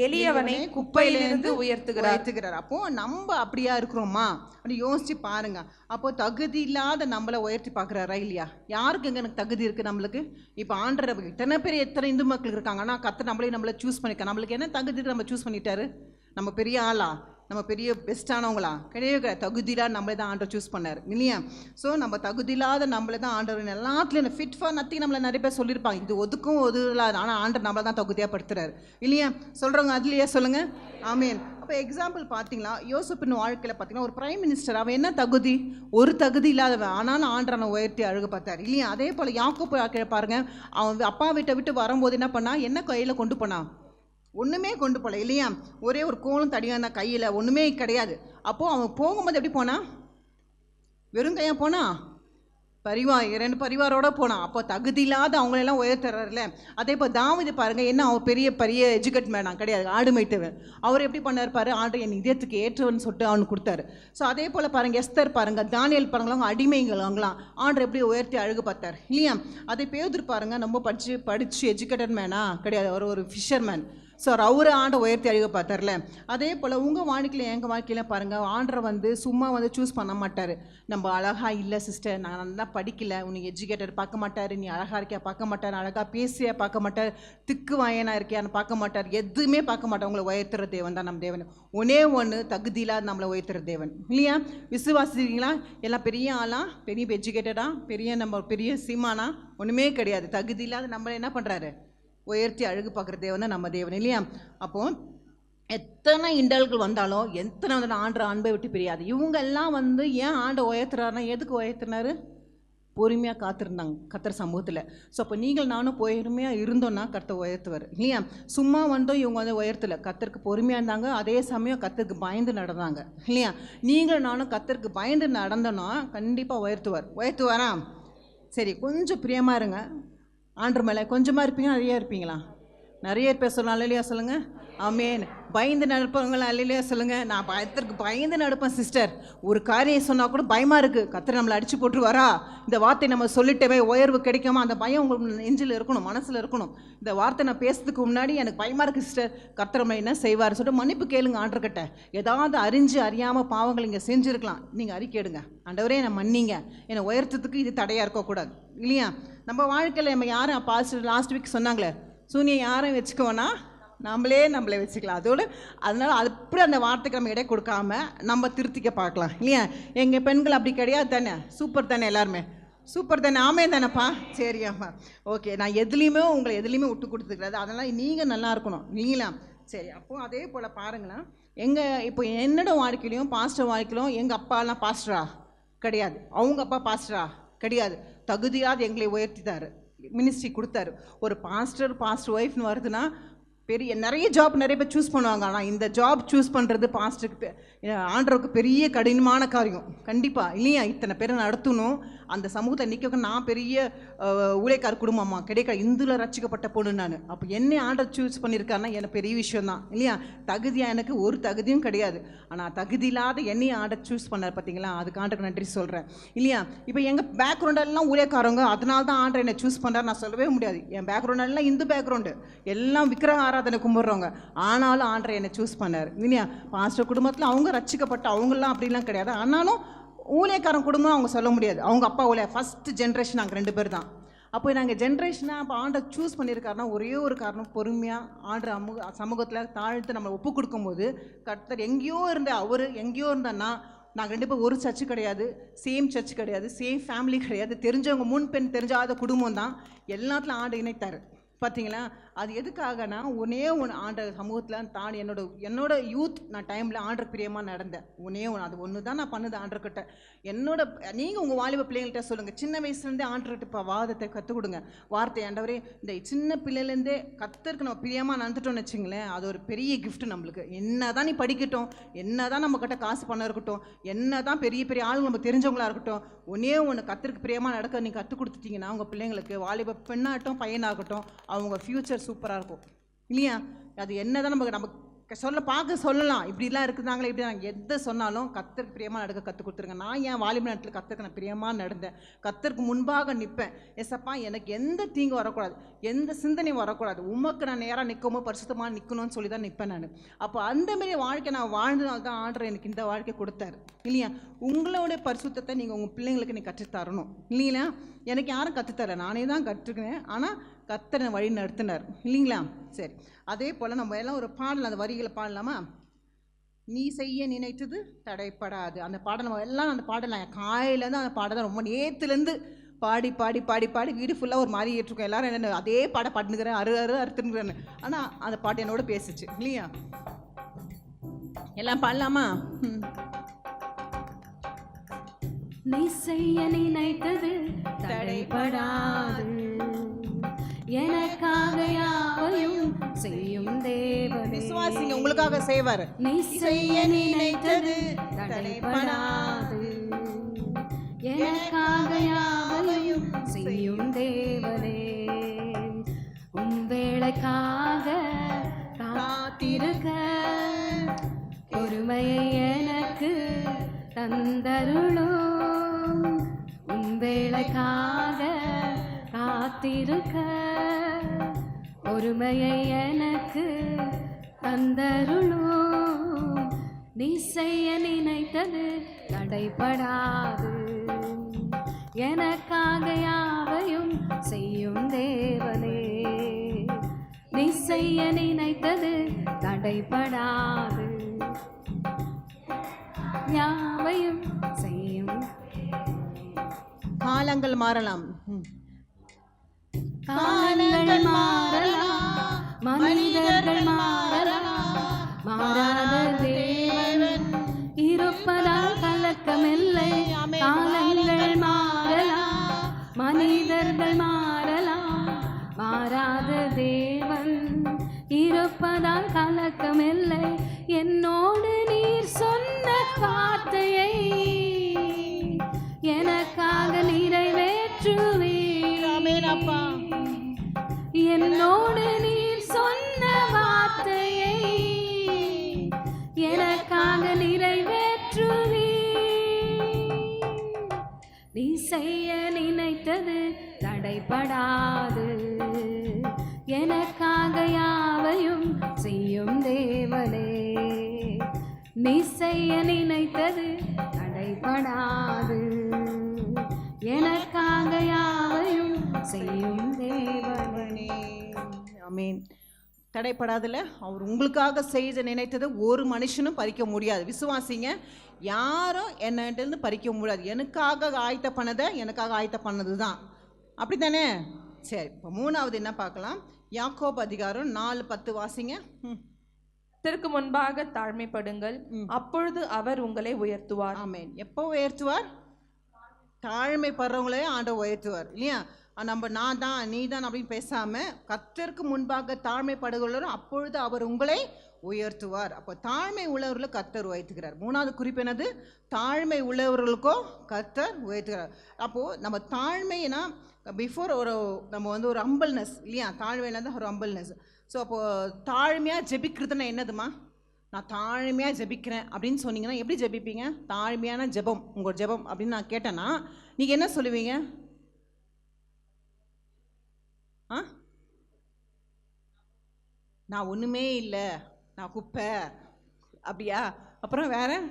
எளியவனை குப்பையிலிருந்து உயர்த்துகிறார். அப்போ நம்ம அப்படியா இருக்கிறோமா அப்படி யோசிச்சு பாருங்க. அப்போ தகுதி இல்லாத நம்மளை உயர்த்தி பார்க்குறாரா இல்லையா? யாருக்கு எங்க எனக்கு தகுதி இருக்கு? நம்மளுக்கு இப்போ ஆண்டரை எத்தனை இந்து மக்கள் இருக்காங்க, ஆனால் கர்த்தர் நம்மளை சூஸ் பண்ணிக்க. நம்மளுக்கு என்ன தகுதி நம்ம சூஸ் பண்ணிட்டாரு? நம்ம பெரிய ஆளா? நம்ம பெரிய பெஸ்ட்டானவங்களா? கிடையாது. தகுதியில்லாத நம்மளே தான் ஆண்டவர் சூஸ் பண்ணார் இல்லையா? ஸோ நம்ம தகுதியில்லாத நம்மளே தான் ஆண்டவர் எல்லாத்துலேயும் ஃபிட் ஃபார் நத்திங் நம்மளை நிறைய பேர் சொல்லியிருப்பாங்க. இது ஒதுக்கலாது, ஆனால் ஆண்டவர் நம்மளை தான் தகுதியாக படுத்துறாரு இல்லையா? சொல்கிறவங்க அதுலையே சொல்லுங்கள். ஆமேன். அப்போ எக்ஸாம்பிள் பார்த்தீங்கன்னா, யோசேப்பின் வாழ்க்கையில் பார்த்தீங்கன்னா ஒரு பிரைம் மினிஸ்டர். அவன் என்ன தகுதி? ஒரு தகுதி இல்லாதவன், ஆனாலும் ஆண்டவனை உயர்த்தி அழகு பார்த்தார் இல்லையா? அதே போல் யாக்கோபு வாழ்க்கையை பாருங்கள். அவன் அப்பா விட்டு வரும்போது என்ன பண்ணா? என்ன கையில் கொண்டு போனான்? ஒன்றுமே கொண்டு போகல இல்லையா? ஒரே ஒரு கோலும் தடியான கையில், ஒன்றுமே கிடையாது. அப்போது அவன் போகும்போது எப்படி போனான்? வெறும் கையாக போனான்? 2 பரிவாரோடு போனான். அப்போ தகுதி இல்லாத அவங்களெல்லாம் உயர்த்துறாருல. அதே இப்போ தாவீது பாருங்கள், என்ன அவன் பெரிய எஜுகேட் மேனா கிடையாது, ஆடு மேய்த்தவன். அவர் எப்படி பண்ணார் பாரு? ஆண்டு என் இதயத்துக்கு ஏற்றவன் சொல்லிட்டு அவனுக்கு கொடுத்தாரு. ஸோ அதே போல் பாருங்கள், எஸ்தர் பாருங்கள், தானியேல் பாருங்கள், அவங்க அடிமைகள் அவங்களாம் ஆண்டு எப்படி உயர்த்தி அழகு பார்த்தார் இல்லையா? அதே பேதுரு பாருங்கள், ரொம்ப படித்து எஜுகேட்டட் மேனா கிடையாது, அவர் ஒரு ஃபிஷர்மேன். ஸோ அவரை ஆண்டை உயர்த்தி அழுக பார்த்தார்ல, அதே போல் உங்கள் வாழ்க்கையில் எங்கள் வாழ்க்கையில் பாருங்கள், ஆண்டரை வந்து சும்மா வந்து சூஸ் பண்ண மாட்டார். நம்ம அழகாக இல்லை சிஸ்டர், நான் நல்லா படிக்கலை, உனக்கு எஜுகேட்டட் பார்க்க மாட்டார், நீ அழகாக இருக்கியா பார்க்க மாட்டார், அழகாக பேசியா பார்க்க மாட்டார், திக்கு வாயனா இருக்கியான்னு பார்க்க மாட்டார், எதுவுமே பார்க்க மாட்டார். உங்களை உயர்த்துற தேவன் தான் நம்ம தேவன். ஒன்னே ஒன்று தகுதியில்லாத நம்மளை உயர்த்துற தேவன் இல்லையா? விசுவாசிக்கிறீங்களா? எல்லாம் பெரிய ஆளா, பெரிய எஜுகேட்டடா, பெரிய சீமானா? ஒன்றுமே கிடையாது. தகுதி இல்லாத நம்மளை என்ன பண்ணுறாரு? உயர்த்தி அழகு பார்க்குற தேவன் தான் நம்ம தேவன் இல்லையா? அப்போது எத்தனை இண்டல்கள் வந்தாலும் எத்தனை வந்து ஆண்டை அன்பை விட்டு பிரியாது. இவங்க எல்லாம் வந்து ஏன் ஆண்டை உயர்த்துறாருன்னா, எதுக்கு உயர்த்தினாரு? பொறுமையாக காத்திருந்தாங்க கர்த்தர் சமூகத்தில். ஸோ அப்போ நீங்கள் நானும் பொறுமையாக இருந்தோன்னா கர்த்தர் உயர்த்துவார் இல்லையா? சும்மா வந்தோம் இவங்க வந்து உயர்த்தலை, கர்த்தருக்கு பொறுமையாக இருந்தாங்க, அதே சமயம் கர்த்தருக்கு பயந்து நடந்தாங்க இல்லையா? நீங்கள் நானும் கர்த்தருக்கு பயந்து நடந்தோன்னா கண்டிப்பாக உயர்த்துவாரா? சரி, கொஞ்சம் பிரியமாக இருங்க ஆண்டர் மேலே. கொஞ்சமாக இருப்பீங்க, நிறையா இருப்பீங்களா? நிறைய பேர் சொல்லலாம் அல்லையா சொல்லுங்கள். ஆமேன். பயந்து நடப்பவங்களா அல்லையா சொல்லுங்கள். நான் கர்த்தருக்கு பயந்து நடப்பேன் சிஸ்டர். ஒரு காரியம் சொன்னால் கூட பயமாக இருக்குது, கர்த்தர் நம்மளை அடித்து போட்டுருவாரா, இந்த வார்த்தை நம்ம சொல்லிட்டவே உயர்வு கிடைக்குமா, அந்த பயம் உங்களுக்கு நெஞ்சில் இருக்கணும், மனசில் இருக்கணும். இந்த வார்த்தை நான் பேசுறதுக்கு முன்னாடி எனக்கு பயமாக இருக்குது சிஸ்டர், கர்த்தர் நம்மளை என்ன செய்வார் சொல்லிட்டு மன்னிப்பு கேளுங்க ஆண்டர்கிட்ட. ஏதாவது அறியாமல் பாவங்கள் இங்கே செஞ்சுருக்கலாம், நீங்கள் அறிக்கையிடுங்க. ஆண்டவரே நான் மன்னிங்க, என்னை உயர்த்தத்துக்கு இது தடையாக இருக்கக்கூடாது இல்லையா? நம்ம வாழ்க்கையில் நம்ம யாரும் லாஸ்ட் வீக் சொன்னாங்களே, சூனியம் யாரும் வச்சுக்கோன்னா நம்மளே வச்சுக்கலாம். அதனால் அப்படி அந்த வார்த்தைக்கு நம்ம இடை கொடுக்காம நம்ம திருத்திக்க பார்க்கலாம் இல்லையா? எங்கள் பெண்கள் அப்படி கிடையாது தானே? சூப்பர் தானே? எல்லாருமே சூப்பர் தானே? ஆமே தானேப்பா? சரி, ஆமாம், ஓகே. நான் உங்களை எதுலேயுமே விட்டு கொடுத்துக்கிறாது. அதனால் நீங்கள் நல்லா இருக்கணும் நீங்களா? சரி. அப்போது அதே போல் பாருங்களேன், இப்போ என்னோட வாழ்க்கையிலையும் பாஸ்டர் வாழ்க்கையிலும் எங்கள் அப்பாலாம் பாஸ்டரா கிடையாது, அவங்க அப்பா பாஸ்டரா கிடையாது. தகுதியாவது எங்களை உயர்த்திட்டார், மினிஸ்ட்ரி கொடுத்தாரு. ஒரு பாஸ்டர் ஒய்ஃப்னு வருதுன்னா நிறைய ஜாப் நிறைய பேர் சூஸ் பண்ணுவாங்க. ஆனால் இந்த ஜாப் சூஸ் பண்ணுறது பாஸ்டருக்கு ஆண்டவருக்கு பெரிய கடினமான காரியம் கண்டிப்பாக இல்லையா? இத்தனை பேரை நடத்தணும், அந்த சமூகத்தில் நிற்க. நான் பெரிய ஊழியக்கார குடும்பம்மா கிடையாது, இந்துல ரசிக்கப்பட்ட பொண்ணு நான். அப்போ என்ன ஆண்டர் சூஸ் பண்ணியிருக்காருன்னா எனக்கு பெரிய விஷயம் தான் இல்லையா? தகுதியாக எனக்கு ஒரு தகுதியும் கிடையாது. ஆனால் தகுதி இல்லாத என்னையும் ஆண்டர் சூஸ் பண்ணார் பார்த்தீங்களா? அதுக்கு ஆண்டருக்கு நன்றி சொல்கிறேன் இல்லையா? இப்போ எங்கள் பேக்ரவுண்டெல்லாம் ஊழியக்காரங்க, அதனால தான் ஆண்டர் என்னை சூஸ் பண்ணுறாரு நான் சொல்லவே முடியாது. என் பேக்ரவுண்டெல்லாம் இந்து பேக்ரவுண்டு, எல்லாம் விக்கிரக ஆராதனை கும்பிட்றவங்க, ஆனாலும் ஆண்டரை என்னை சூஸ் பண்ணார் இல்லையா? பாஸ்டர் குடும்பத்தில் அவங்க ரசிக்கப்பட்ட அவங்களாம் அப்படிலாம் கிடையாது. ஆனாலும் ஊழியக்காரன் குடும்பம் அவங்க சொல்ல முடியாது, அவங்க அப்பா ஃபஸ்ட்டு ஜென்ரேஷன் நாங்கள் 2 பேர் தான். அப்போ நாங்கள் ஜென்ரேஷனாக அப்போ ஆண்டை சூஸ் பண்ணியிருக்காருன்னா ஒரே ஒரு காரணம், பொறுமையாக ஆண்டை சமூகத்தில் தாழ்த்து நம்மளை ஒப்பு கொடுக்கும்போது கர்த்தர் எங்கேயோ அவர் எங்கேயோ இருந்தான்னா, நாங்கள் 2 பேர் ஒரு சர்ச்சு கிடையாது, சேம் சர்ச் கிடையாது, சேம் ஃபேமிலி கிடையாது, தெரிஞ்சவங்க முன் தெரிஞ்சாத குடும்பம் தான், எல்லாத்துலையும் ஆண்டை இணைத்தார் பார்த்தீங்களா? அது எதுக்காகனா ஒன்னே ஒன்று ஆண்ட சமூகத்தில் தான் என்னோட யூத் நான் டைமில் ஆண்டர் பிரியமாக நடந்தேன். அது ஒன்று தான் நான் பண்ணுது ஆண்டர்கிட்ட. நீங்கள் உங்கள் வாலிப பிள்ளைங்கள்ட்ட சொல்லுங்கள், சின்ன வயசுலேருந்தே ஆண்டர்கிட்ட இப்போ வாதத்தை கற்றுக் கொடுங்க. வார்த்தை ஆண்டவரே, இந்த சின்ன பிள்ளைலேருந்தே கர்த்தருக்கு நம்ம பிரியமாக நடந்துட்டோம்னு வச்சுங்களேன், அது ஒரு பெரிய கிஃப்ட் நம்மளுக்கு. என்ன தான் நீ படிக்கட்டும், என்ன தான் நம்மக்கிட்ட காசு பண்ண இருக்கட்டும், என்ன தான் பெரிய பெரிய ஆளுங்க நம்ம தெரிஞ்சவங்களா இருக்கட்டும், ஒன்றே ஒன்று கர்த்தருக்கு பிரியமாக நடக்க நீங்கள் கற்றுக் கொடுத்துட்டீங்கன்னா உங்கள் பிள்ளைங்களுக்கு, வாலிப பெண்ணாகட்டும் பையனாகட்டும், அவங்க ஃப்யூச்சர் சூப்பராக இருக்கும் இல்லையா? அது என்ன தான் நம்ம சொல்லலாம், இப்படிலாம் இருக்குதாங்களே, இப்படி நாங்கள் எதை சொன்னாலும் கர்த்தருக்கு பிரியமாக நடக்க கற்றுக் கொடுத்துருங்க. நான் என் வாலிப நேரத்தில் கர்த்தருக்கு நான் பிரியமாக நடந்தேன், கர்த்தருக்கு முன்பாக நிற்பேன். எஸ்ப்பா எனக்கு எந்த தீங்கு வரக்கூடாது, எந்த சிந்தனையும் வரக்கூடாது, உமக்கு நான் நேராக நிற்கவும் பரிசுத்தமாக நிற்கணும்னு சொல்லி தான் நிற்பேன் நான். அப்போ அந்தமாரி வாழ்க்கை நான் வாழ்ந்தனால தான் ஆண்டவர் எனக்கு இந்த வாழ்க்கை கொடுத்தாரு இல்லையா? உங்களுடைய பரிசுத்தத்தை நீங்கள் உங்கள் பிள்ளைங்களுக்கு நீ கற்றுத்தரணும் இல்லைங்களா? எனக்கு யாரும் கற்றுத்தர, நானே தான் கற்றுக்கினேன். ஆனால் கர்த்தரை வழி நடத்தினார் இல்லைங்களா? சரி. அதே போல் நம்ம எல்லாம் ஒரு பாடல், அந்த வரிகளை பாடலாமா? நீ செய்ய நினைத்தது தடைப்படாது. அந்த பாடல் நம்ம எல்லாம் அந்த பாடல் நான் காலையிலேருந்து அந்த பாடல் தான் ரொம்ப நேற்றுலேருந்து பாடி வீடு ஃபுல்லாக ஒரு மாதிரி ஏற்றிருக்கோம். எல்லோரும் என்ன அதே பாட்டுனுக்கிறேன், அறுத்துங்கிறேன்னு. ஆனால் அந்த பாட்டு என்னோட பேசுச்சு இல்லையா? எல்லாம் பாடலாமா? நீ செய்ய நினைத்தது தடைபடாது, எனக்காக யாவையும் செய்யும் தேவனே. விசுவாசிங்க, உங்களுக்காக செய்வார். நீ செய்ய நினைத்தது தடைபடாது, எனக்காக யாவையும் செய்யும் தேவனே. வேளைக்காக காத்திருக்க பொறுமையை எனக்கு தந்தருளும். வேளைக்காக காத்திருக்க பொறுமையை எனக்கு தந்தருளும். நீ செய்ய நினைத்தது தடைபடாது. எனக்காக யாவையும் செய்யும் தேவனே. நீ செய்ய நினைத்தது தடைபடாது. யாவையும் செய்யும். காலங்கள் மாறலாம். காலங்கள் மாறலாம், மனிதர்கள் மாறலாம், மாறாத தேவன் இருப்பதால் கலக்கமில்லை. காலங்கள் மாறலாம், மனிதர்கள் மாறலாம், மாறாத தேவன் இருப்பதால் கலக்கமில்லை. என்னோடு நீர் சொன்ன வார்த்தையை எனக்காக நிறைவேற்றுவீர். ஆமென் அப்பா. என்னோடு நீர் சொன்ன வார்த்தையை எனக்காக நிறைவேற்றுவீர். நீ செய்ய நினைத்தது தடைபடாது. எனக்காக யாவையும் செய்யும் தேவனே. நீ செய்ய நினைத்தது தடைபடாது. எனக்காக யாவையும் செய்யும் தேவனே. ஆமென். தடைப்படாதல அவர் உங்களுக்காக செய்ய நினைத்ததை ஒரு மனுஷனும் பறிக்க முடியாது. விசுவாசிங்க, யாரும் என்னிருந்து பறிக்க முடியாது. எனக்காக ஆயத்த பண்ணதை எனக்காக ஆயத்த பண்ணது தான். அப்படி தானே? சரி, இப்போ 3வது என்ன பார்க்கலாம்? யாக்கோபு அதிகாரம் 4:10 வாசிங்க. கர்த்தருக்கு முன்பாக தாழ்மைப்படுங்கள், அப்பொழுது அவர் உங்களை உயர்த்துவார். ஆமென். எப்போ உயர்த்துவார்? தாழ்மைப்படுறவங்களே ஆண்டவர் உயர்த்துவார் இல்லையா? நான் தான் நீ தான் அப்படின்னு பேசாம கர்த்தருக்கு முன்பாக தாழ்மைப்படுகிறவரும் அப்பொழுது அவர் உங்களை உயர்த்துவார். அப்போ தாழ்மை உள்ளவர்களை கர்த்தர் உயர்த்துகிறார். 3வது குறிப்பு என்னது? தாழ்மை உள்ளவர்களுக்கோ கர்த்தர் உயர்த்துகிறார். அப்போது நம்ம தாழ்மைனா பிஃபோர் நம்ம ஒரு ஹம்பிள்னஸ் இல்லையா? தாழ்மையில தான் ஒரு ஹம்பிள்னஸ். ஸோ அப்போது தாழ்மையாக ஜெபிக்கிறதுனா என்னதுமா? நான் தாழ்மையாக ஜெபிக்கிறேன் அப்படின்னு சொன்னீங்கன்னா எப்படி ஜெபிப்பீங்க? தாழ்மையான ஜெபம் உங்கள் ஜெபம் அப்படின்னு நான் கேட்டேன்னா நீங்கள் என்ன சொல்லுவீங்க? நான் ஒன்றுமே இல்லை, நான் குப்பை, அப்படியா? அப்புறம் வேற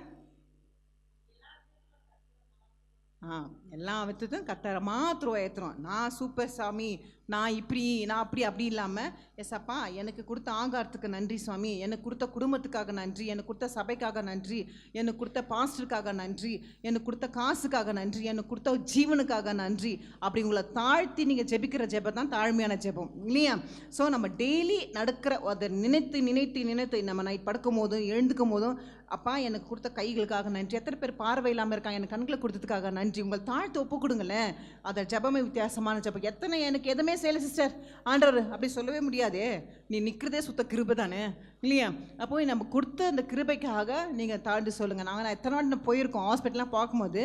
எல்லாம் வித்துட்டும் கத்தரை மாத்திரம் ஏற்றுறோம். நான் சூப்பர் சாமி, நான் இப்படி நான் அப்படி இல்லாமல், எஸ்அப்பா எனக்கு கொடுத்த ஆகாரத்துக்கு நன்றி சுவாமி, எனக்கு கொடுத்த குடும்பத்துக்காக நன்றி, எனக்கு கொடுத்த சபைக்காக நன்றி, எனக்கு கொடுத்த பாஸ்டருக்காக நன்றி, எனக்கு கொடுத்த காசுக்காக நன்றி, எனக்கு கொடுத்த ஜீவனுக்காக நன்றி. அப்படி உங்களை தாழ்த்தி நீங்கள் ஜெபிக்கிற ஜெபம் தான் தாழ்மையான ஜெபம் இல்லையா? ஸோ நம்ம டெய்லி நடக்கிற அதை நினைத்து நினைத்து நினைத்து நம்ம நைட் படுக்கும் போதும் எழுந்துக்கும் போதும், அப்பா எனக்கு கொடுத்த கைகளுக்காக நன்றி. எத்தனை பேர் பார்வை இல்லாமல் இருக்காங்க, எனக்கு கண்களை கொடுத்ததுக்காக நன்றி. உங்கள் தாழ்த்து ஒப்பு கொடுங்களேன். அதை ஜெபமே வித்தியாசமான ஜெபம். எத்தனை எனக்கு எதுவுமே செய்யலை சிஸ்டர் ஆண்டவர் அப்படி சொல்லவே முடியாது. நீ நிற்கிறதே சுத்த கிருபை தானே இல்லையா? அப்போ நம்ம கொடுத்த அந்த கிருபைக்காக நீங்கள் தாழ்ந்து சொல்லுங்கள். நான் எத்தனை நாள் போயிருக்கோம் ஹாஸ்பிட்டல்லாம் பார்க்கும்போது,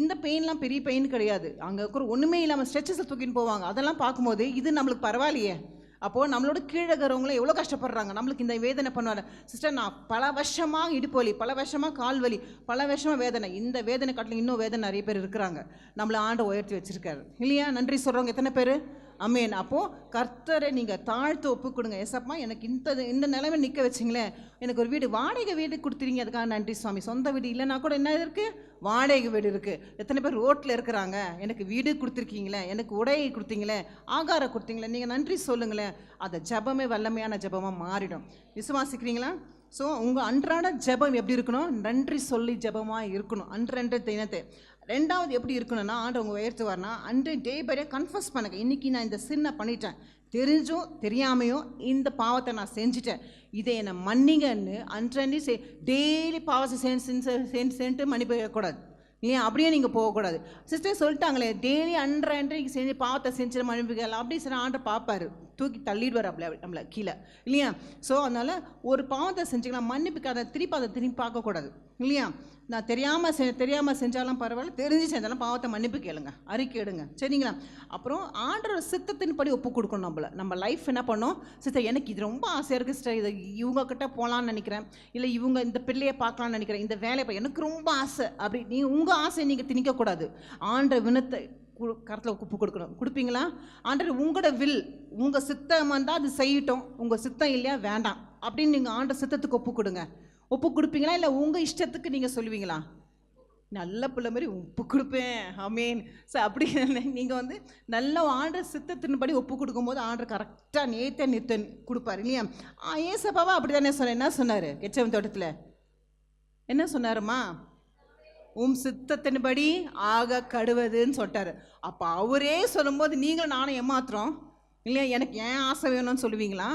இந்த பெயின்லாம் பெரிய பெயின் கிடையாது. அங்கே இருக்கிற ஒன்றுமே இல்லாமல் ஸ்ட்ரெச்சஸில் தூக்கின்னு போவாங்க. அதெல்லாம் பார்க்கும்போது இது நம்மளுக்கு பரவாயில்லையே. அப்போது நம்மளோட கீழே இருக்கிறவங்களும் எவ்வளோ கஷ்டப்படுறாங்க. நம்மளுக்கு இந்த வேதனை பண்ணுவார். சிஸ்டர் நான் பல வருஷமாக இடுப்பு வலி, பல வருஷமாக கால் வலி, பல வருஷமாக வேதனை, இந்த வேதனை காட்டில் இன்னும் வேதனை நிறைய பேர் இருக்கிறாங்க. நம்மளை ஆண்டவர் உயர்த்தி வச்சிருக்காரு இல்லையா? நன்றி சொல்கிறவங்க எத்தனை பேர்? ஆமென். அப்போது கர்த்தரை நீங்கள் தாழ்த்து ஒப்பு கொடுங்க. எஸ்அப்பா எனக்கு இந்த நிலைமை நிற்க வச்சிங்களேன், எனக்கு ஒரு வீடு வாடகை வீடு கொடுத்துறீங்க, அதுக்காக நன்றி சுவாமி. சொந்த வீடு இல்லைன்னா கூட என்ன இருக்குது? வாடகை வீடு இருக்குது. எத்தனை பேர் ரோட்டில் இருக்கிறாங்க, எனக்கு வீடு கொடுத்துருக்கீங்களே, எனக்கு உடை கொடுத்தீங்களே, ஆகாரம் கொடுத்தீங்களே, நீங்கள் நன்றி சொல்லுங்களேன். அதை ஜெபமே வல்லமையான ஜெபமாக மாறிடும். விசுவாசிக்கிறீங்களா? ஸோ உங்கள் அன்றாட ஜெபம் எப்படி இருக்கணும்? நன்றி சொல்லி ஜெபமாக இருக்கணும் அன்றன்றை தினத்தை. 2வது எப்படி இருக்கணும்னா, ஆண்டவங்க உயர்த்துவார்னா அன்று டே பை டே கன்ஃபஸ் பண்ணுங்க. இன்றைக்கி நான் இந்த சின்ன பண்ணிட்டேன், தெரிஞ்சும் தெரியாமையும் இந்த பாவத்தை நான் செஞ்சுட்டேன், இதை என்னை மன்னிங்கன்னு அன்றன்றி டெய்லி பாவத்தை செஞ்சுட்டு மன்னிப்பு கேட்கக்கூடாது இல்லையா? அப்படியே நீங்கள் போகக்கூடாது. சிஸ்டர் சொல்லிட்டாங்களே, டெய்லி அன்றைக்கு செஞ்சு பாவத்தை செஞ்சு மன்னிப்பு கேட்கலாம் அப்படி சில ஆண்டை பார்ப்பார், தூக்கி தள்ளிடுவார் நம்மளை கீழே இல்லையா? ஸோ அதனால் ஒரு பாவத்தை செஞ்சுக்கலாம், மன்னிப்புக்கு அதை திருப்பி பார்க்கக்கூடாது இல்லையா? நான் தெரியாமல் செஞ்சாலும் பரவாயில்ல, தெரிஞ்சு செஞ்சாலும் பாவத்தை மன்னிப்பு கேளுங்க, அறிக்கை எடுங்க, சரிங்களா? அப்புறம் ஆண்டோட சித்தத்தின்படி ஒப்பு கொடுக்கணும். நம்ம லைஃப் என்ன பண்ணோம்? சிஸ்டர் எனக்கு இது ரொம்ப ஆசையாக இருக்குது சிஸ்டர், இதை இவங்கக்கிட்ட போகலான்னு நினைக்கிறேன், இல்லை இவங்க இந்த பிள்ளையை பார்க்கலான்னு நினைக்கிறேன், இந்த வேலையை எனக்கு ரொம்ப ஆசை, அப்படி உங்கள் ஆசையை நீங்கள் திணிக்கக்கூடாது. ஆண்ட வினத்தை கரத்தில் ஒப்பு கொடுக்கணும். கொடுப்பீங்களா? ஆண்டவர் உங்களோட வில், உங்கள் சித்தம் வந்தால் அது செய்யட்டும், உங்கள் சித்தம் இல்லையா வேண்டாம் அப்படின்னு நீங்கள் ஆண்டவர் சித்தத்துக்கு ஒப்பு கொடுங்க. ஒப்பு கொடுப்பீங்களா? இல்லை உங்கள் இஷ்டத்துக்கு நீங்கள் சொல்லுவீங்களா? நல்ல பிள்ளை மாதிரி ஒப்பு கொடுப்பேன், ஆமீன். ஸோ அப்படி நீங்கள் வந்து நல்ல ஆண்டர் சித்தத்தின்படி ஒப்பு கொடுக்கும்போது ஆண்டர் கரெக்டாக நிறுத்தன் கொடுப்பார் இல்லையா? ஏசப்பாவா அப்படி தானே என்ன சொன்னார் கெச்சவன் தோட்டத்தில்? என்ன சொன்னாருமா? சித்தத்தின்படி ஆக கடுவதுன்னு சொல்லிட்டாரு. அப்போ அவரே சொல்லும்போது நீங்களும் நானும் ஏமாத்துறோம் இல்லையா? எனக்கு ஏன் ஆசை வேணும்னு சொல்லுவீங்களா?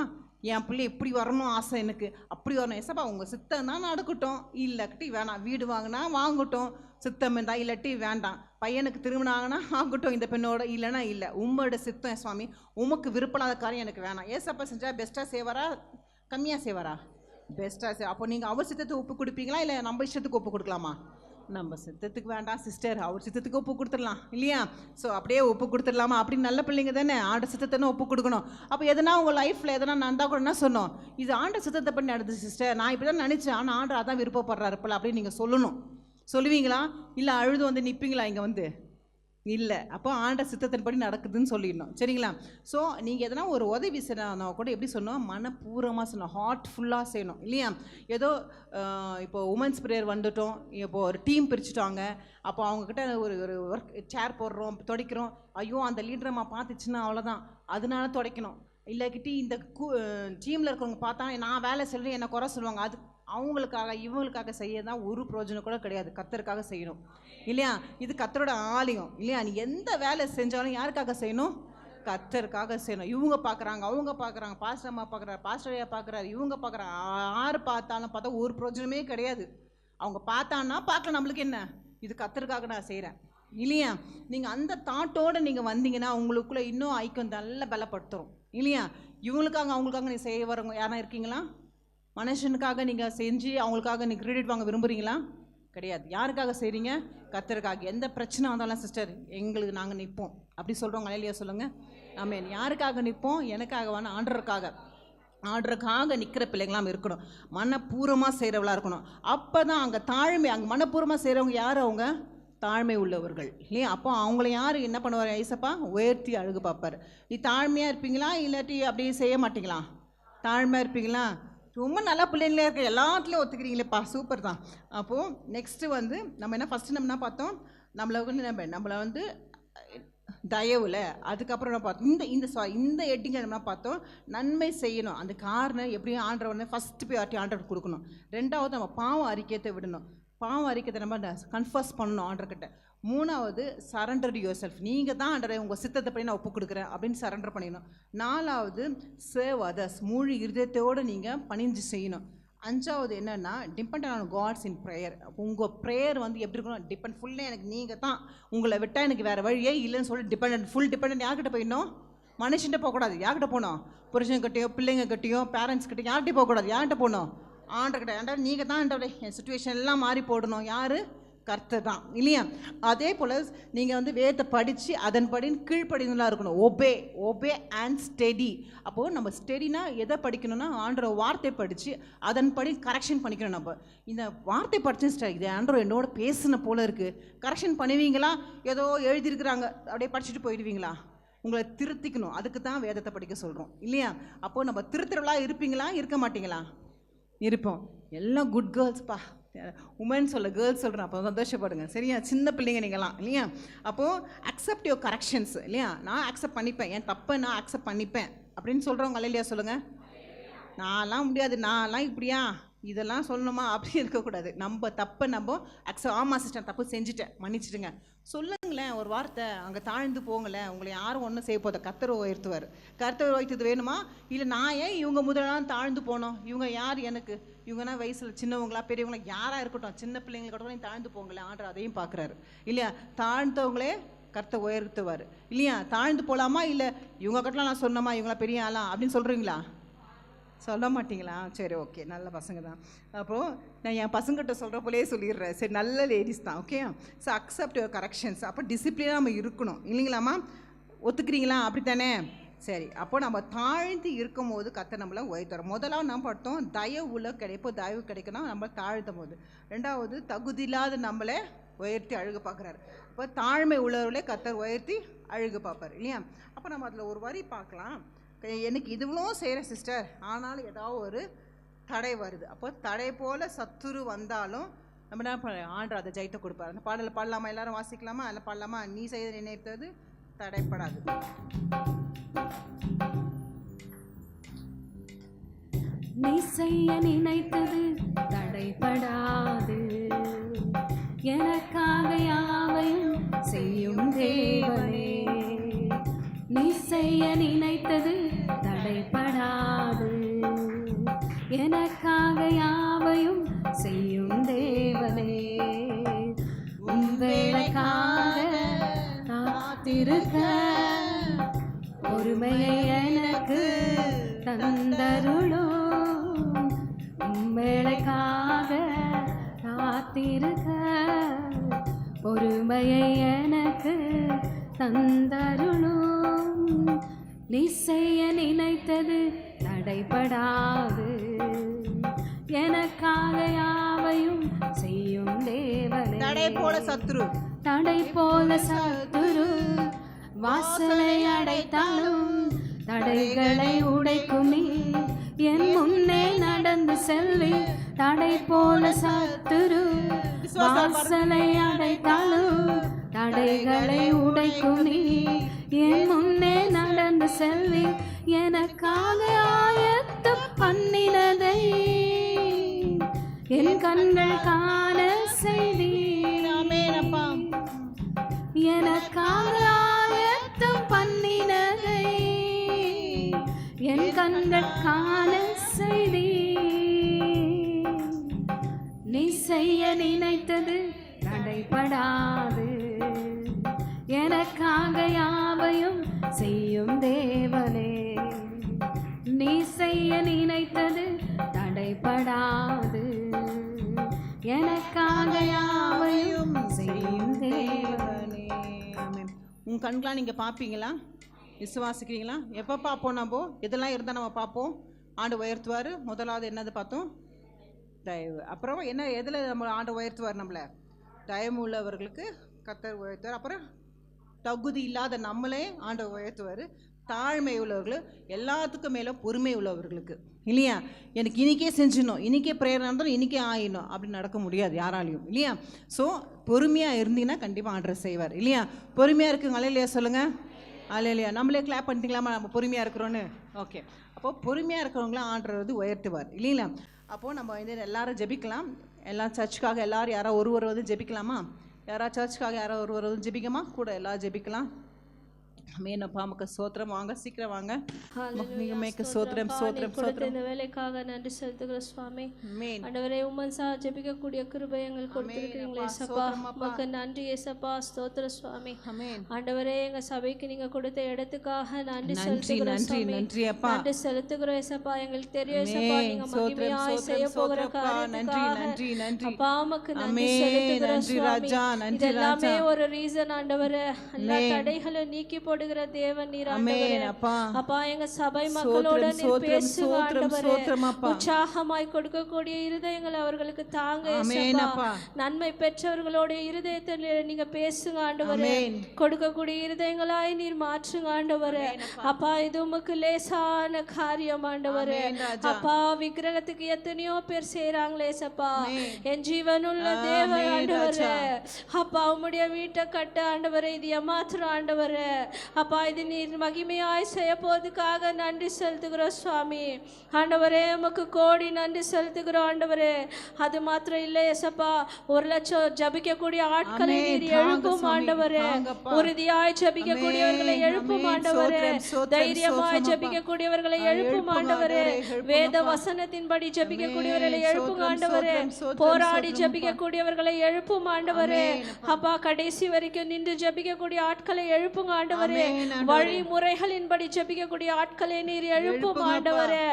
என் பிள்ளை இப்படி வரணும் ஆசை, எனக்கு அப்படி வரணும். ஏசப்பா உங்கள் சித்தம் தான் நடக்கட்டும், இல்லாட்டி வேணாம். வீடு வாங்கினா வாங்கட்டும், சித்தம் இருந்தால், இல்லாட்டி வேண்டாம். பையனுக்கு திருமணம் ஆகினா ஆகட்டும் இந்த பெண்ணோட, இல்லைன்னா இல்லை. உங்களோட சித்தம் சுவாமி, உமக்கு விருப்பமில்லாத காரியம் எனக்கு வேணாம். ஏசப்பா செஞ்சால் பெஸ்ட்டாக செய்வாரா கம்மியாக செய்வாரா? பெஸ்ட்டாக செய்வார். அப்போ நீங்கள் அவர் சித்தத்துக்கு ஒப்பு கொடுப்பீங்களா, இல்லை நம்ம இஷ்டத்துக்கு ஒப்பு கொடுக்கலாமா? நம்ம சித்தத்துக்கு வேண்டாம் சிஸ்டர், அவர் சித்தத்துக்கு ஒப்பு கொடுத்துடலாம் இல்லையா? ஸோ அப்படியே ஒப்பு கொடுத்துடலாமா? அப்படின்னு நல்ல பிள்ளைங்க தானே, ஆண்ட சித்தத்தை ஒப்பு கொடுக்கணும். அப்போ எதனா உங்கள் லைஃப்பில் எதனா நடந்தால் கூட என்ன சொன்னோம்? இது ஆண்ட சித்தத்தை பண்ணி நடந்துச்சு சிஸ்டர், நான் இப்படி தான் நினச்சேன், ஆனால் ஆண்டர் அதான் விருப்பப்படுறாரு போல அப்படின்னு நீங்கள் சொல்லணும். சொல்லுவீங்களா? இல்லை அழுது வந்து நிற்பீங்களா இங்கே வந்து? இல்லை. அப்போ ஆண்ட சித்தத்தின்படி நடக்குதுன்னு சொல்லிடணும். சரிங்களா? ஸோ நீங்கள் எதனா ஒரு உதவி செய்யணும் கூட எப்படி சொன்னோம்? மனப்பூர்வமாக செய்யணும், ஹார்ட்ஃபுல்லாக செய்யணும் இல்லையா? ஏதோ இப்போ உமன்ஸ் ப்ரேயர் வந்துட்டோம், இப்போது ஒரு டீம் பிரிச்சுட்டாங்க, அப்போ அவங்கக்கிட்ட ஒரு ஒர்க் சேர் போடுறோம், துடைக்கிறோம். ஐயோ அந்த லீடரம்மா பார்த்துச்சுன்னா அவ்வளோதான், அதனால துடைக்கணும். இல்லைக்கிட்டி இந்த டீமில் இருக்கிறவங்க பார்த்தா நான் வேலை செய்கிறேன் என்னை குறை சொல்லுவாங்க, அது அவங்களுக்காக இவங்களுக்காக செய்ய தான் ஒரு பிரயோஜனம் கூட கிடையாது. கர்த்தருக்காக செய்யணும் இல்லையா? இது கர்த்தரோட ஆலயம் இல்லையா? நீ எந்த வேலை செஞ்சாலும் யாருக்காக செய்யணும்? கர்த்தருக்காக செய்யணும். இவங்க பார்க்குறாங்க, அவங்க பார்க்குறாங்க, பாஸ்டர் அம்மா பார்க்குறாரு, பாஸ்டர் ஐயா பார்க்குறாரு, இவங்க பார்க்குறாங்க, யார் பார்த்தாலும் பார்த்தா ஒரு பிரயோஜனமே கிடையாது. அவங்க பார்த்தான்னா பார்க்கல, நம்மளுக்கு என்ன? இது கர்த்தருக்காக நான் செய்கிறேன் இல்லையா? நீங்கள் அந்த தாட்டோடு நீங்கள் வந்தீங்கன்னா உங்களுக்குள்ளே இன்னும் ஐக்கியம் நல்ல பலப்படுத்தும் இல்லையா? இவங்களுக்காக அவங்களுக்காக நீ செய்ய வரவங்க யாரா இருக்கீங்களா? மனுஷனுக்காக நீங்கள் செஞ்சு அவங்களுக்காக நீங்கள் கிரெடிட் வாங்க விரும்புகிறீங்களா? கிடையாது. யாருக்காக செய்கிறீங்க? கர்த்தருக்காக. எந்த பிரச்சனை வந்தாலும் சிஸ்டர் எங்களுக்கு நாங்கள் நிற்போம் அப்படி சொல்கிறோம். அலையிலையா சொல்லுங்கள். ஆமென். யாருக்காக நிற்போம்? எனக்காக வேணா, ஆண்டருக்காக நிற்கிற பிள்ளைங்களாம் இருக்கணும். மனப்பூர்வமாக செய்கிறவளாக இருக்கணும். அப்போ தான் அங்கே தாழ்மை, அங்கே மனப்பூர்வமாக செய்கிறவங்க யார்? அவங்க தாழ்மை உள்ளவர்கள் இல்லையா? அப்போ அவங்கள யார் என்ன பண்ணுவார்? ஐசப்பா உயர்த்தி அழகு பார்ப்பார். நீ தாழ்மையாக இருப்பீங்களா, இல்லாட்டி அப்படியே செய்ய மாட்டீங்களா? தாழ்மையாக இருப்பீங்களா? ரொம்ப நல்லா பிள்ளைங்களே இருக்க, எல்லாத்துலேயும் ஒத்துக்கிறீங்களேப்பா, சூப்பர் தான். அப்போது நெக்ஸ்ட்டு வந்து நம்ம என்ன பார்த்தோம்? நம்மளை வந்து தயவுல, அதுக்கப்புறம் நம்ம பார்த்தோம் இந்த எட்டிங்க நம்ம பார்த்தோம், நன்மை செய்யணும். அந்த காரணம் எப்படியும் ஆண்டவர் ஃபஸ்ட்டு ப்ரியாரிட்டி ஆண்டவர் கொடுக்கணும். ரெண்டாவது நம்ம பாவம் அறிக்கையத்தை விடணும். பாவம் அறிக்கையை நம்ம கன்ஃபர்ஸ் பண்ணணும் ஆண்டர்கிட்ட. மூணாவது சரண்டர் யுவர் செல்ஃப், நீங்கள் தான் ஆண்டரை உங்கள் சித்தத்தை படி நான் ஒப்பு கொடுக்குறேன் அப்படின்னு சரண்டர் பண்ணிடணும். நாலாவது சேவ் அதர்ஸ், முழு இருதயத்தோடு நீங்கள் பணிஞ்சு செய்யணும். அஞ்சாவது என்னென்னா depend on God's in prayer. உங்கள் ப்ரேயர் வந்து எப்படி இருக்கணும்? டிபெண்ட் ஃபுல்லாக எனக்கு நீங்கள் தான், உங்களை விட்டால் எனக்கு வேறு வழியே இல்லைன்னு சொல்லி ஃபுல் டிபெண்ட் யார்கிட்ட போயிடணும்? மனுஷன்கிட்ட போகக்கூடாது. யார்கிட்ட போகணும்? புருஷன்கிட்டையோ பிள்ளைங்க கிட்டையோ பேரண்ட்ஸ் கிட்டையோ யார்கிட்ட போகக்கூடாது. யார்கிட்ட போகணும்? ஆண்டர்கிட்ட. ஆண்டர் நீங்கள் தான் ஆண்டவரே என் சுச்சுவேஷன் எல்லாம் மாறி போடணும். யார்? கர்த்தர் தான் இல்லையா? அதே போல் நீங்கள் வந்து வேதத்தை படித்து அதன்படி கீழ்ப்படினதாக இருக்கணும். Obey and steady. அப்போது நம்ம ஸ்டெடினா எதை படிக்கணும்னா ஆண்டோட வார்த்தை படித்து அதன்படி கரெக்ஷன் பண்ணிக்கணும். நம்ம இந்த வார்த்தை படிச்சு இது ஆண்டோ என்னோட பேசுன போல இருக்குது, கரெக்ஷன் பண்ணுவீங்களா? ஏதோ எழுதியிருக்கிறாங்க அப்படியே படிச்சுட்டு போயிடுவீங்களா? உங்களை திருத்திக்கணும். அதுக்கு தான் வேதத்தை படிக்க சொல்கிறோம் இல்லையா? அப்போது நம்ம திருத்திரவளா இருப்பீங்களா, இருக்க மாட்டீங்களா? இருப்போம். எல்லாம் குட் கேர்ள்ஸ்ப்பா, உமன் சொல்ல கேர்ள்ஸ் சொல்கிறேன், அப்போ சந்தோஷப்படுங்க சரியா? சின்ன பிள்ளைங்க நீங்களாம் இல்லையா? அப்போது அக்செப்ட் யுவர் கரெக்ஷன்ஸ் இல்லையா? நான் அக்செப்ட் பண்ணிப்பேன், என் தப்பை நான் அக்செப்ட் பண்ணிப்பேன் அப்படின்னு சொல்கிறவங்க இல்லையா? சொல்லுங்கள். நான்லாம் முடியாது, நான்லாம் இப்படியா இதெல்லாம் சொல்லணுமா அப்படி இருக்கக்கூடாது. நம்ம தப்பை நம்ம ஆமாம் சிஸ்டர் தப்பு செஞ்சுட்டேன் மன்னிச்சிடுங்க சொல்லுங்களேன், ஒரு வார்த்தை. அங்கே தாழ்ந்து போங்களேன், உங்களை யாரும் ஒன்றும் செய்ய போத. கர்த்தர் உயர்த்துவார். கர்த்தர் உயர்த்தது வேணுமா? இல்லை நான் ஏன் இவங்க முதலாம் தாழ்ந்து போனோம்? இவங்க யார் எனக்கு? இவங்கன்னா வயசில் சின்னவங்களா பெரியவங்களா யாராக இருக்கட்டும், சின்ன பிள்ளைங்களுக்கு கூட நீ தாழ்ந்து போங்களேன், ஆண்டர் அதையும் பார்க்குறாரு இல்லையா? தாழ்ந்தவங்களே கர்த்தர் உயர்த்துவார் இல்லையா? தாழ்ந்து போகலாமா? இல்லை இவங்க கட்டலாம் நான் சொன்னோமா இவங்களா பெரிய ஆளா அப்படின்னு சொல்கிறீங்களா? சொல்ல மாட்டிங்களா? சரி ஓகே, நல்ல பசங்க தான். அப்போது நான் என் பசங்கிட்ட சொல்கிற போலே சொல்லிடுறேன். சரி நல்ல லேடிஸ் தான். Okay. So accept your corrections. அப்போ டிசிப்ளினாக நம்ம இருக்கணும் இல்லைங்களாம்மா? ஒத்துக்கிறீங்களா? அப்படி தானே? சரி. அப்போ நம்ம தாழ்ந்து இருக்கும் போது கர்த்தர் நம்மளை உயர்த்துறோம். முதலாவது நம்ம பார்த்தோம் தயவுல தயவு கிடைக்கணும் நம்ம தாழ்த்தும் போது. ரெண்டாவது தகுதியில்லாத நம்மளை உயர்த்தி அழகு பார்க்குறாரு. அப்போ தாழ்மை உள்ளவர்களே கர்த்தர் உயர்த்தி அழகு பார்ப்பார் இல்லையா? அப்போ நம்ம அதில் ஒரு வரி பார்க்கலாம். எனக்கு இதுவளோ செய்கிற சிஸ்டர், ஆனாலும் ஏதாவது ஒரு தடை வருது. அப்போ தடை போல் சத்துரு வந்தாலும் நம்ம என்ன பண்ண ஆண்டவர் அதை ஜெயத்தை கொடுப்பார். அந்த பாடலை பாடலாமா? எல்லாரும் வாசிக்கலாமா? அதில் பாடலாமா? நீ செய்த நினைத்தது தடைப்படாது. நீ செய்ய நினைத்தது தடைபடாது, எனக்காக யாவையும் செய்யும் தேவனே. நீ செய்ய நினைத்தது தடைபடாது, எனக்காக யாவையும் செய்யும் தேவனே. உன் வேலைக்காக காத்திருக்க பொறுமையை எனக்கு தந்தருளும். வேளைக்காக காத்திருக்க பொறுமையை எனக்கு தந்தருளும். நீ செய்ய நினைத்தது தடைபடாது, எனக்காக யாவையும் செய்யும் தேவனே. தடை போல சத்துரு, தடை போல சத்துரு வாசலை அடைத்தாலும் தடைகளை உடைக்கும் நீ என் முன்னே நடந்து செல்வி. தடை போல சத்துரு வாசலை அடைத்தாலும் தடைகளை உடைக்கும் நீ என் முன்னே நடந்து செல்வி. எனக்காக ஆயத்தம் பண்ணினதை என் கண்கள் காண செய்தீர். எனக்காக ஆயத்தம் பண்ணினதை என் கண்கள் காண செய்தீர். நீ செய்ய நினைத்தது தடைபடாது, எனக்காக யாவையும் செய்யும் தேவனே. நீ செய்ய நினைத்தது தடைபடாது, எனக்காக யாவையும் செய்யும் தேவனே. உன் கண்களாக நீங்கள் பார்ப்பீங்களா? விசுவாசிக்கிறீங்களா? எப்போ பார்ப்போம்? நம்ம இதெல்லாம் இருந்தால் நம்ம பார்ப்போம் ஆண்டு உயர்த்துவார். முதலாவது என்னது பார்த்தோம்? தயவு. அப்புறம் என்ன, எதில் நம்ம ஆண்டு உயர்த்துவார்? நம்மளை தயவு உள்ளவர்களுக்கு கர்த்தர் உயர்த்துவார். அப்புறம் தகுதி இல்லாத நம்மளே ஆண்டு உயர்த்துவார். தாழ்மை உள்ளவர்கள், எல்லாத்துக்கும் மேலே பொறுமை உள்ளவர்களுக்கு இல்லையா? எனக்கு இன்றைக்கே செஞ்சிடணும், இன்றைக்கே ப்ரேயர் நடந்தாலும் இன்றைக்கே ஆயிடணும் அப்படின்னு நடக்க முடியாது யாராலையும் இல்லையா? ஸோ பொறுமையாக இருந்தீங்கன்னா கண்டிப்பாக ஆண்டவர் செய்வார் இல்லையா? பொறுமையாக இருக்குங்களா இல்லையா? சொல்லுங்கள் அல்லையா. நம்மளே கிளாப் பண்ணிட்டீங்களாமா நம்ம பொறுமையாக இருக்கிறோன்னு? ஓகே. அப்போது பொறுமையாக இருக்கிறவங்களாம் ஆண்டவர் உயர்த்துவார் இல்லைங்களா? அப்போது நம்ம வந்து எல்லாரும் ஜெபிக்கலாம். எல்லாம் சர்ச்சுக்காக எல்லோரும் யாரோ ஒருவர் வந்து ஜெபிக்கலாமா? யாராவது சர்ச்சுக்காக யாரோ ஒருவர் வந்து ஜெபிக்கமா? கூட எல்லோரும் ஜெபிக்கலாம். மேனப்பா மக்க சோத்திரம். வாங்க சீக்கிரம் வாங்க. மகிமைக்கு சோத்திரம் சோத்திரம் சோத்திரம். இந்த வேலைக்காக நன்றி செலுத்துகிறோம் சுவாமி. ஆண்டவரே உம்மன் சா ஜெபிக்கக்கூடிய கிருபை எங்களுக்கு கொடுத்திருக்கிறீங்களே ஏசப்பா, உமக்கு நன்றி ஏசப்பா. ஸ்தோத்திரம் சுவாமி. ஆண்டவரே எங்க சபைக்கு நீங்க கொடுத்த இடத்துக்காக நன்றி செலுத்துகிறோம் சுவாமி. நன்றி செலுத்துகிறோம் ஏசப்பா. எங்களுக்கு தெரியும் ஏசப்பா நீங்க மகிமையாய் செய்ய போகிற காரியத்துக்காக அப்பா உமக்கு நன்றி செலுத்துகிறோம் சுவாமி. இதெல்லாமே ஒரு ரீசன் ஆண்டவரே. எல்லா தடைகளும் நீக்கி போடுகிற தேவன் நீர் ஆண்டவரே. அப்பா எங்க சபை மக்களோட நீர் பேசுங்க ஆண்டவரே. உற்சாகமாய் கொடுக்கக்கூடிய இருதயங்களை அவர்களுக்கு தாங்க ஏசப்பா. நன்மை பெற்றவர்களோட இருதயத்தில் நீங்க பேசுங்க ஆண்டவரே. கொடுக்கக்கூடிய இருதயங்களாய் நீர் மாற்றுங்க ஆண்டவரே. அப்பா இது உமக்கு லேசான காரியம் ஆண்டவரே. அப்பா விக்கிரகத்துக்கு எத்தனையோ பேர் செய்யறாங்களே ஏசப்பா. என் ஜீவனுள்ள தேவன் ஆண்டவரே. அப்பா உம்முடைய வீட்டை கட்ட ஆண்டவரே. இது ஏமாத்திரம் ஆண்டவரே. அப்பா இது நீர் மகிமையாய் செய்ய போவதுக்காக நன்றி செலுத்துகிறோம் சுவாமி. ஆண்டவரே உமக்கு கோடி நன்றி செலுத்துகிறோம் ஆண்டவரே. அது மாத்திரம் இல்லை ஏசப்பா, 1 லட்சம் ஜபிக்கக்கூடிய ஆட்களை நீர் எழுப்பும் ஆண்டவரே. உறுதியாய் ஜபிக்கக்கூடியவர்களை எழுப்பும் ஆண்டவரே. தைரியமாய் ஜபிக்கக்கூடியவர்களை எழுப்பும் ஆண்டவரே. வேத வசனத்தின்படி ஜபிக்கக்கூடியவர்களை எழுப்பும் ஆண்டவரே. போராடி ஜபிக்கக்கூடியவர்களை எழுப்பும் ஆண்டவரே. அப்பா கடைசி வரைக்கும் நின்று ஜபிக்கக்கூடிய ஆட்களை எழுப்புங்க ஆண்டவரே. வழிமுறைகளின்படி ஜெபிக்கக்கூடிய ஆட்களை நீர் எழுப்பும் ஆண்டவரே.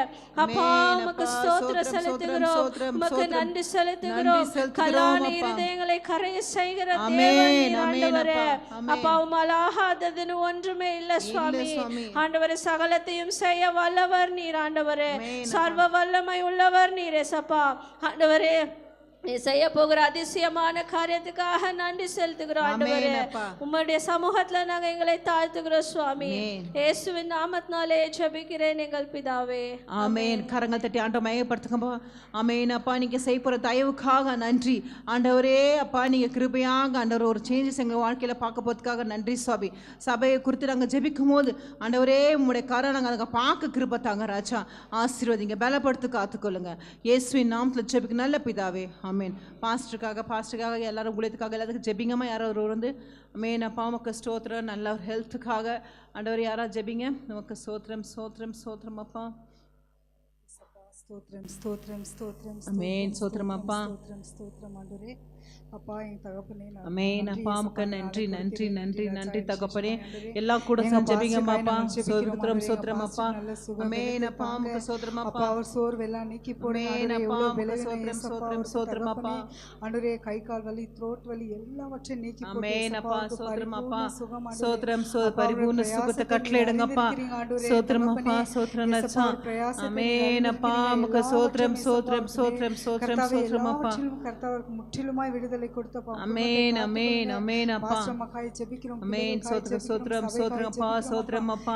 அப்பா உமக்கு ஸ்தோத்திரம் செலுத்துகிறோம், உமக்கு நன்றி செலுத்துகிறோம். கல்லான இருதயங்களை கரைய செய்கிற தேவன் நீர் ஆண்டவரே. அப்பா உம்மால் ஆகாததுன்னு ஒன்றுமே இல்லை சுவாமி. ஆண்டவரே சகலத்தையும் செய்ய வல்லவர் நீர் ஆண்டவரே. சர்வ வல்லமை உள்ளவர் நீர் ஏசப்பா. ஆண்டவரே நீ செய்ய போகிற அதிசயமான காரியத்துக்காக நன்றி செலுத்துகிறோம் ஆண்டவரே. உம்முடைய சமூகத்துல நாங்க எங்களை தாழ்த்துகிறோம் சுவாமி. இயேசுவின் நாமத்தினாலே ஜெபிக்கிறேன் எங்கள் பிதாவே. ஆமென். கரங்கள் தட்டி ஆண்டவரை மகிமைப்படுத்துங்கப்பா. ஆமென். அப்பா நீங்க செய்ய போற தயவுக்காக நன்றி ஆண்டவரே. அப்பா நீங்க கிருபையாக ஆண்டவர் ஒரு சேஞ்சஸ் எங்கள் வாழ்க்கையில பார்க்க போறதுக்காக நன்றி சுவாமி. சபையை குறித்து நாங்கள் ஜெபிக்கும் போது ஆண்டவரே உங்களுடைய கரை நாங்கள் அதை பார்க்க கிருபை தாங்க ராஜா. ஆசீர்வதிங்க, பலப்படுத்து, காத்துக்கொள்ளுங்க. இயேசுவின் நாமத்தில் ஜெபிக்க நல்ல பிதாவே. ஆமென். பாஸ்டருக்காக எல்லாரும் ஊழியத்துக்காக எல்லாத்துக்கும் ஜெபிங்கம்மா. யாரோ ஒரு வந்து ஆமென். அப்பா உமக்கு ஸ்தோத்திரம். நல்ல ஒரு ஹெல்த்துக்காக ஆண்டவர் யாராவது ஜெபிங்க. நமக்கு ஸ்தோத்திரம் ஸ்தோத்திரம் ஸ்தோத்திரம் அப்பா. ஸ்தோத்திரம் ஸ்தோத்திரம் ஸ்தோத்திரம் ஆமென். ஸ்தோத்திரம் அப்பா. ஸ்தோத்திரம் ஸ்தோத்திரம் ஆண்டவரே. அப்பா என் தகப்பனே ஆமென். அப்பா உமக்கு நன்றி நன்றி நன்றி நன்றி தகப்பனே. எல்லாம் கூட ஜெபிங்கம்மா அப்பா. ஸ்தோத்திரம் ஸ்தோத்திரம் அப்பா. ஆமென். அப்பா உமக்கு ஸ்தோத்திரம் அப்பா. அவர் சோர்வெல்லாம் நீக்கி போடு ஆமென். அப்பா உமக்கு ஸ்தோத்திரம் ஸ்தோத்திரம் ஸ்தோத்திரம் அப்பா. ஆண்டவரே கை கால் வலி, த்ரோட் வலி எல்லாவற்றையும் நீக்கி போடு. ஆமென். அப்பா ஸ்தோத்திரம் அப்பா. ஸ்தோத்திரம் பரிபூர்ண சுகத்தை கட்டளையிடுங்கப்பா. ஸ்தோத்திரம் அப்பா. ஸ்தோத்திரம் ரட்சா. ஆமென். அப்பா உமக்கு ஸ்தோத்திரம் ஸ்தோத்திரம் ஸ்தோத்திரம் ஸ்தோத்திரம் ஸ்தோத்திரம் அப்பா. கர்த்தாவுக்கு முற்றிலுமாய் விடுதலை கொடுத்தப்பா. ஆமென் ஆமென் ஆமென் அப்பா. மக்காய் ஜெபிக்கிறோம். ஆமென். ஸ்தோத்திரம் ஸ்தோத்திரம் ஸ்தோத்திரம் அப்பா. ஸ்தோத்திரம் அப்பா.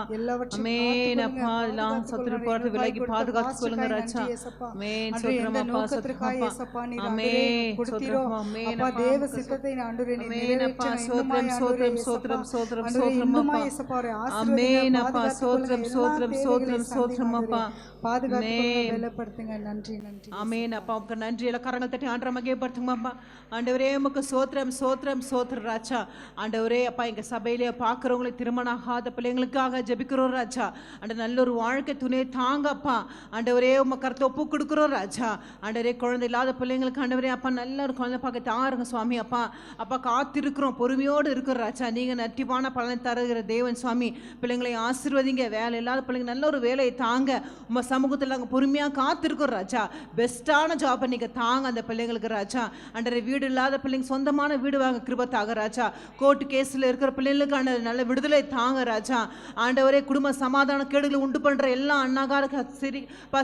ஆமென். அப்பா எல்லாம் சத்துரு பார்த்து விலகி பாதுகாத்து கொள்ளுங்க ராஜா. ஆமென். ஸ்தோத்திரம் அப்பா. ஸ்தோத்திரம் அப்பா. ஆமென். ஸ்தோத்திரம் ஆமென் அப்பா. தேவ சித்தத்தை ஆண்டவரே ஆமென் அப்பா. ஸ்தோத்திரம் ஸ்தோத்திரம் ஸ்தோத்திரம் ஸ்தோத்திரம் ஸ்தோத்திரம் அப்பா. ஆமென் அப்பா. ஸ்தோத்திரம் ஸ்தோத்திரம் ஸ்தோத்திரம் ஸ்தோத்திரம் அப்பா. பாதுகாத்து பலப்படுத்துங்க. நன்றி நன்றி. ஆமென் அப்பா. உமக்கு நன்றி. எல்லாம் கரங்கள் தட்டி ஆண்டவரை மகிமைப்படுத்துங்க அப்பா. ஆண்டவரே உமக்கு ஸ்தோத்திரம் ஸ்தோத்திரம் ஸ்தோத்திரம் ராஜா. ஆண்டவரே அப்பா எங்க சபையிலே பார்க்குறவங்களுக்கு திருமணம் ஆகாத பிள்ளைங்களுக்காக ஜெபிக்கிறோம் ராஜா. அந்த நல்ல ஒரு வாழ்க்கை துணையை தாங்கப்பா. ஆண்டவரே உமக்கு கருத்தை ஒப்பு கொடுக்குறோம் ராஜா. ஆண்டவரே குழந்தை இல்லாத பிள்ளைங்களுக்கு ஆண்டவரே அப்பா நல்ல ஒரு குழந்தை பார்க்க தாருங்க சுவாமி. அப்பா அப்பா காத்திருக்கிறோம், பொறுமையோடு இருக்கிறோம் ராஜா. நீங்கள் நட்டிப்பான பலனை தருகிற தேவன் சுவாமி. பிள்ளைங்களை ஆசீர்வதிங்க. வேலை இல்லாத பிள்ளைங்க நல்ல ஒரு வேலையை தாங்க. உங்க சமூகத்தில் நாங்கள் பொறுமையாக காத்திருக்கோம் ராஜா. பெஸ்ட்டான ஜாப்பை நீங்கள் தாங்க அந்த பிள்ளைங்களுக்கு ராஜா. ஆண்டவரே வீடு இல்லாத பிள்ளைங்க சொந்தமான வீடு வாங்க கிருபை தாங்க ராஜா. கோர்ட்டு கேஸில் இருக்கிற பிள்ளைங்களுக்கு நல்ல விடுதலை தாங்க ராஜா. ஆண்டவரே குடும்ப சமாதான கேடுகளை உண்டு பண்ணுற எல்லா அண்ணாகார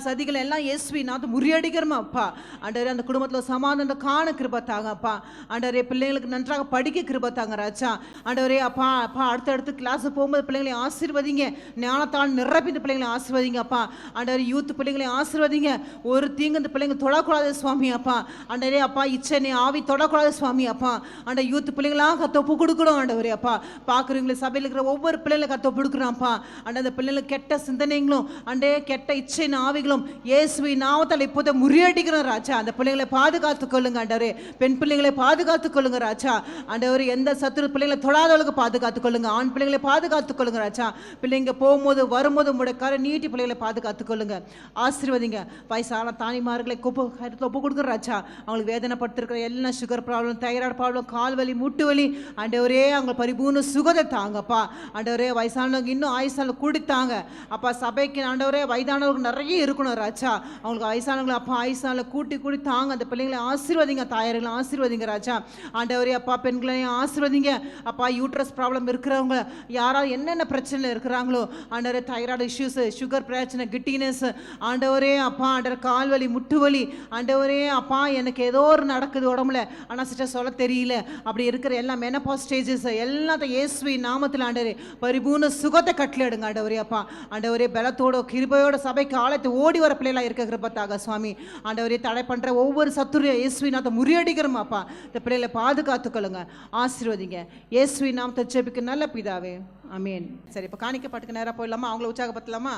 சதிகளை எல்லாம் இயேசுவின் நாமத்தில் முறியடிக்கிறோமா அப்பா. ஆண்டவரே அந்த குடும்பத்தில் சமாதானத்தை காண கிருபை தாங்க அப்பா. ஆண்டவரே பிள்ளைங்களுக்கு நன்றாக படிக்க கிருபை தாங்க ராஜா. ஆண்டவரே அப்பா அப்பா அடுத்தடுத்து கிளாஸ் போகும்போது பிள்ளைங்களை ஆசீர்வதிங்க. ஞானத்தால் நிரப்பி இந்த பிள்ளைங்களை ஆசீர்வதிங்க அப்பா. ஆண்டவரே யூத் பிள்ளைங்களை ஆசீர்வதிங்க. ஒரு தீங்கு இந்த பிள்ளைங்க தொடக்கூடாது சுவாமி அப்பா. ஆண்டவரே அப்பா இச்சனை ஆவி தொடக்கூடாது சுவாமி அப்பா. ஆண்ட யூத் பிள்ளைங்களாம் கத்தொப்பு கொடுக்கணும் ஆண்டவரே அப்பா. பார்க்குறவங்களை சபையில் இருக்கிற ஒவ்வொரு பிள்ளைங்களை கத்தொப்பு கொடுக்குறான்ப்பா. அந்த பிள்ளைங்களுக்கு கெட்ட சிந்தனைகளும் அண்டே கெட்ட இச்சை ஆவிகளும் இயேசுவின் நாமத்தால் இப்போதை முறியடிக்கிறோம் ராஜா. அந்த பிள்ளைங்களை பாதுகாத்துக் கொள்ளுங்க ஆண்டவரே. பெண் பிள்ளைங்களை பாதுகாத்துக் கொள்ளுங்க ராஜா. ஆண்டவரே எந்த சத்துரு பிள்ளைங்களை தொடாதவளுக்கு பாதுகாத்துக் கொள்ளுங்க. ஆண் பிள்ளைங்களை பாதுகாத்துக் கொள்ளுங்க ராஜா. பிள்ளைங்க போகும்போது வரும்போது உங்களுடைய கரை நீட்டி பிள்ளைகளை பாதுகாத்துக் கொள்ளுங்க. ஆசீர்வதிங்க. வயசான தானிமார்களை ஒப்பு கொடுக்குற ராஜா. அவங்களுக்கு வேதனைப்படுத்திருக்கிற எல்லாம் சுகர் ப்ராப்ளம், தைராய்டு ப்ராப்ளம், கால் வலி, முட்டு வலி ஆண்டவரே அவங்க பரிபூர்ண சுகத்தை தாங்கப்பா. ஆண்டவரே வயசானவங்க இன்னும் ஆயுசால கூடித்தாங்க அப்பா. சபைக்கு ஆண்டவரே வயதானவங்களுக்கு நிறைய இருக்கணும் ராஜா. அவங்களுக்கு வயசானவங்களை அப்பா ஆயுசால கூட்டி தாங்க. அந்த பிள்ளைங்களை ஆசீர்வதிங்க. தாயார்களை ஆசீர்வதிங்க ராஜா. ஆண்டவரே அப்பா பெண்களையும் ஆசீர்வதிங்க அப்பா. யூட்ரஸ் ப்ராப்ளம் இருக்கிறவங்க யாராவது என்னென்ன பிரச்சனையில் இருக்கிறாங்களோ ஆண்டவரே தைராய்டு இஷ்யூஸ், சுகர் பிரச்சனை, கிட்டினஸ் ஆண்டவரே அப்பா. ஆண்டவர் கால் வலி, முட்டு வலி ஆண்டவரே அப்பா எனக்கு ஏதோ ஒரு நடக்குது உடம்புல ஆனால் சிஸ்டர் சொல்ல தெரியல அப்படி இருக்கிற எல்லா மெனபாஸ் ஸ்டேஜஸ் எல்லாத்தையும் இயேசுவின் நாமத்தில் ஆண்டவரே பரிபூர்ண சுகத்தை கட்டளையிடுங்க ஆண்டவரே அப்பா. ஆண்டவரே பலத்தோட கிருபையோட சபைக்கு ஆலயத்தை ஓடி வர பிள்ளைகளா இருக்க கிருபத்தாக சுவாமி. ஆண்டவரே தடை பண்ற ஒவ்வொரு சத்துரு இயேசுவின் நாமத்தை முறியடிக்கிறோம் அப்பா. இந்த பிள்ளைகளை பாதுகாத்துக்கொள்ளுங்க. ஆசீர்வதிங்க. இயேசுவின் நாமத்தை ஜெபிக்க நல்ல பிதாவே. ஆமென். சரி இப்போ காணிக்க பாட்டுக்கு நேராக போயிடலாமா? அவங்கள உற்சாகப்படுத்தலாமா?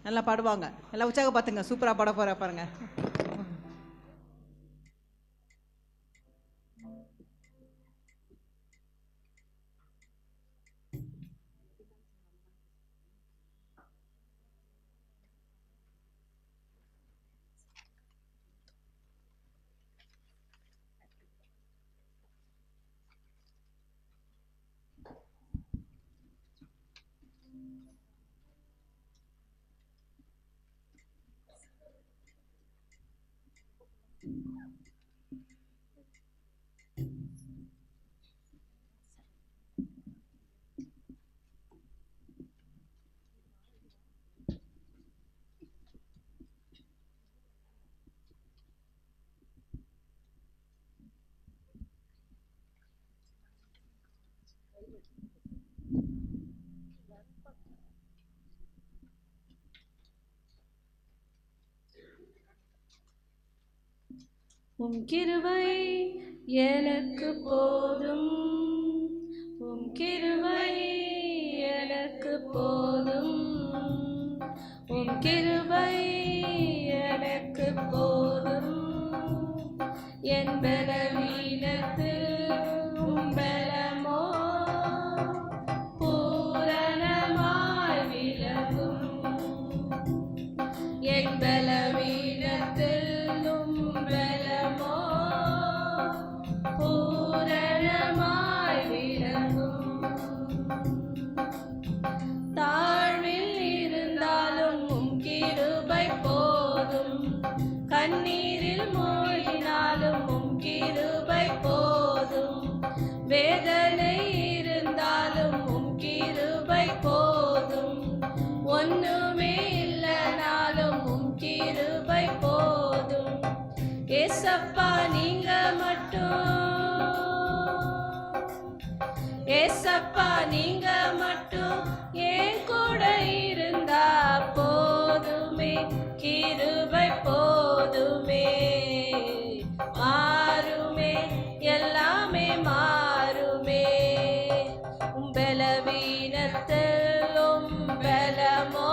நல்லா பாடுவாங்க. நல்லா உற்சாகப்படுத்துங்க. சூப்பராக பாட போறா பாருங்க. உம் கிருபை எனக்கு போதும், உம் கிருபை எனக்கு போதும், உம் கிருபை எனக்கு போதும். என் பலவீனத்தில் உம் பலமோ பூரணமாய் விளங்கும். என் பலவீனத்தில் உம் பலமோ பூரணமாய் விளங்கும். தாழ்வில் இருந்தாலும் உம் கிருபை போதும், கண்ணீரில் மூழ்கினாலும் உம் கிருபை போதும், வேதனை இருந்தாலும் உம் கிருபை போதும், ஒண்ணுமே இல்லைனாலும் உம் கிருபை போதும். ஏசப்பா நீங்க மட்டும், ஏசப்பா நீங்க மட்டும் என் கூட இருந்தா போதுமே, கிருபை போதுமே. மாறுமே, எல்லாமே மாறுமே. உம் பலவீனத்தில் உம் பலமோ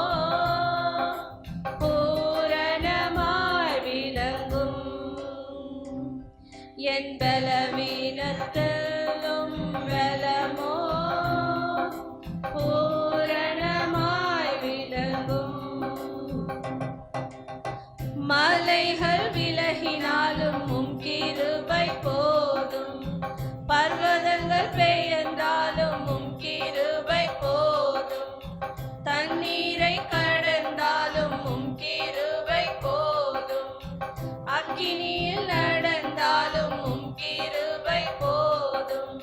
பூரணமாய் விளங்கும். என் பலவீனத்தில் உம் பலமோ பூரணமாய் விளங்கும். மலைகள் விலகினாலும் உம் கிருபை போதும், பர்வதங்கள் பெயர்ந்தாலும் உம் கிருபை போதும், தண்ணீரை கடந்தாலும் உம் கிருபை போதும், அக்கினியில் நடந்தாலும் உம் கிருபை போதும்.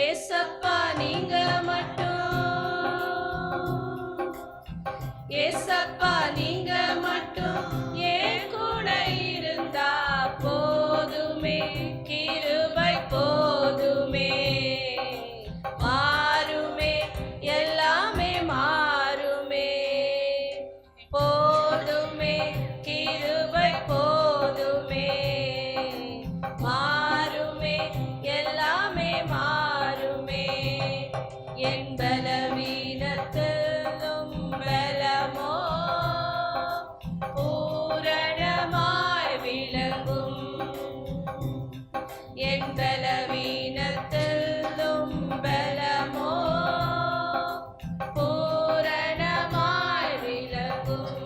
ஏசப்பா நீங்க மட்டும், ஏசப்பா நீங்க மட்டும் என் கூட இருந்தா போதுமே, கிருபை போதுமே. மாறுமே, எல்லாமே மாறுமே. போதுமே, கிருபை போதுமே. மாறுமே, எல்லாமே மாறுமே. என் பலவீனத்திலும் பலமோ பூரணமாய் விளங்கும். என் பலவீனத்திலும் பலமோ பூரணமாய் விளங்கும்.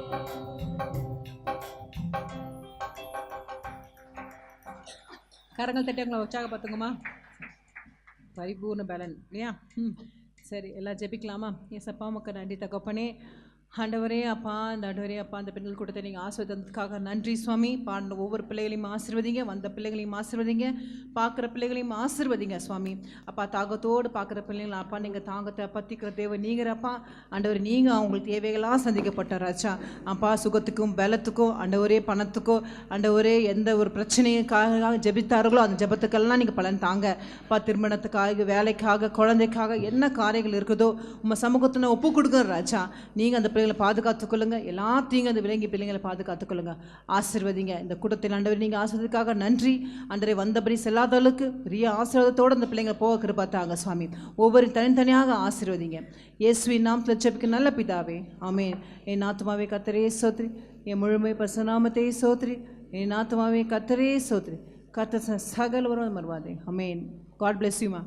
கரங்கள் தட்டி அவங்கள உற்சாகப்படுத்துங்கம்மா. பரிபூர்ண பலன் இல்லையா? சரி, எல்லாம் ஜெபிக்கலாமா? ஏசப்பா உமக்கு நன்றி தகப்பனே. ஆண்டவரே அப்பா, இந்த ஆண்டவரே அப்பா, அந்த பெண்கள் கொடுத்த நீங்கள் ஆசீர்வாதத்துக்காக நன்றி சுவாமி. பாடின ஒவ்வொரு பிள்ளைகளையும் ஆசீர்வதிங்க, வந்த பிள்ளைகளையும் ஆசீர்வதிங்க, பார்க்குற பிள்ளைகளையும் ஆசீர்வதிங்க சுவாமி. அப்பா தாகத்தோடு பார்க்குற பிள்ளைங்களை அப்பா நீங்கள் தாகத்தை பற்றிக்கிற தேவை நீங்கிறப்பா. ஆண்டவர் நீங்கள் அவங்களுக்கு தேவைகளாக சந்திக்கப்பட்ட ராஜா அப்பா. சுகத்துக்கும் பலத்துக்கும் ஆண்டவரே, பணத்துக்கோ ஆண்டவரே, எந்த ஒரு பிரச்சனைக்காக ஜெபித்தார்களோ அந்த ஜெபத்துக்கெல்லாம் நீங்கள் பலன் தாங்க அப்பா. திருமணத்துக்காக, வேலைக்காக, குழந்தைக்காக என்ன காரியங்கள் இருக்குதோ உங்கள் சமூகத்தில் ஒப்பு கொடுக்குற ராஜா. நீங்கள் அந்த பிள்ளைகளை பாதுகாத்துக்கொள்ளுங்க, எல்லாத்தையும் அந்த விலங்கி பிள்ளைங்களை பாதுகாத்துக்கொள்ளுங்க, ஆசீர்வதிங்க. இந்த கூட்டத்தில் ஆண்டவர் நீங்கள் ஆசீர்வதிக்காக நன்றி. ஆண்டவரே வந்தபடி செல்லாதவளுக்கு பெரிய ஆசீர்வாதத்தோடு அந்த பிள்ளைங்களை போக கிருபாத்தாங்க சுவாமி. ஒவ்வொரு தனித்தனியாக ஆசீர்வதிங்க. இயேசுவின் நாமத்தில் ஜெபிக்க நல்ல பிதாவே, ஆமென். என் ஆத்துமாவே கர்த்தரே சோத்ரி, என் முழுமை பரிசுநாமத்தை சோத்ரி. என் ஆத்துமாவே கர்த்தரே சோத்ரி, கர்த்தர் சகல வரும் மறவாதே. ஆமென். காட் பிளெஸ் யூ மா.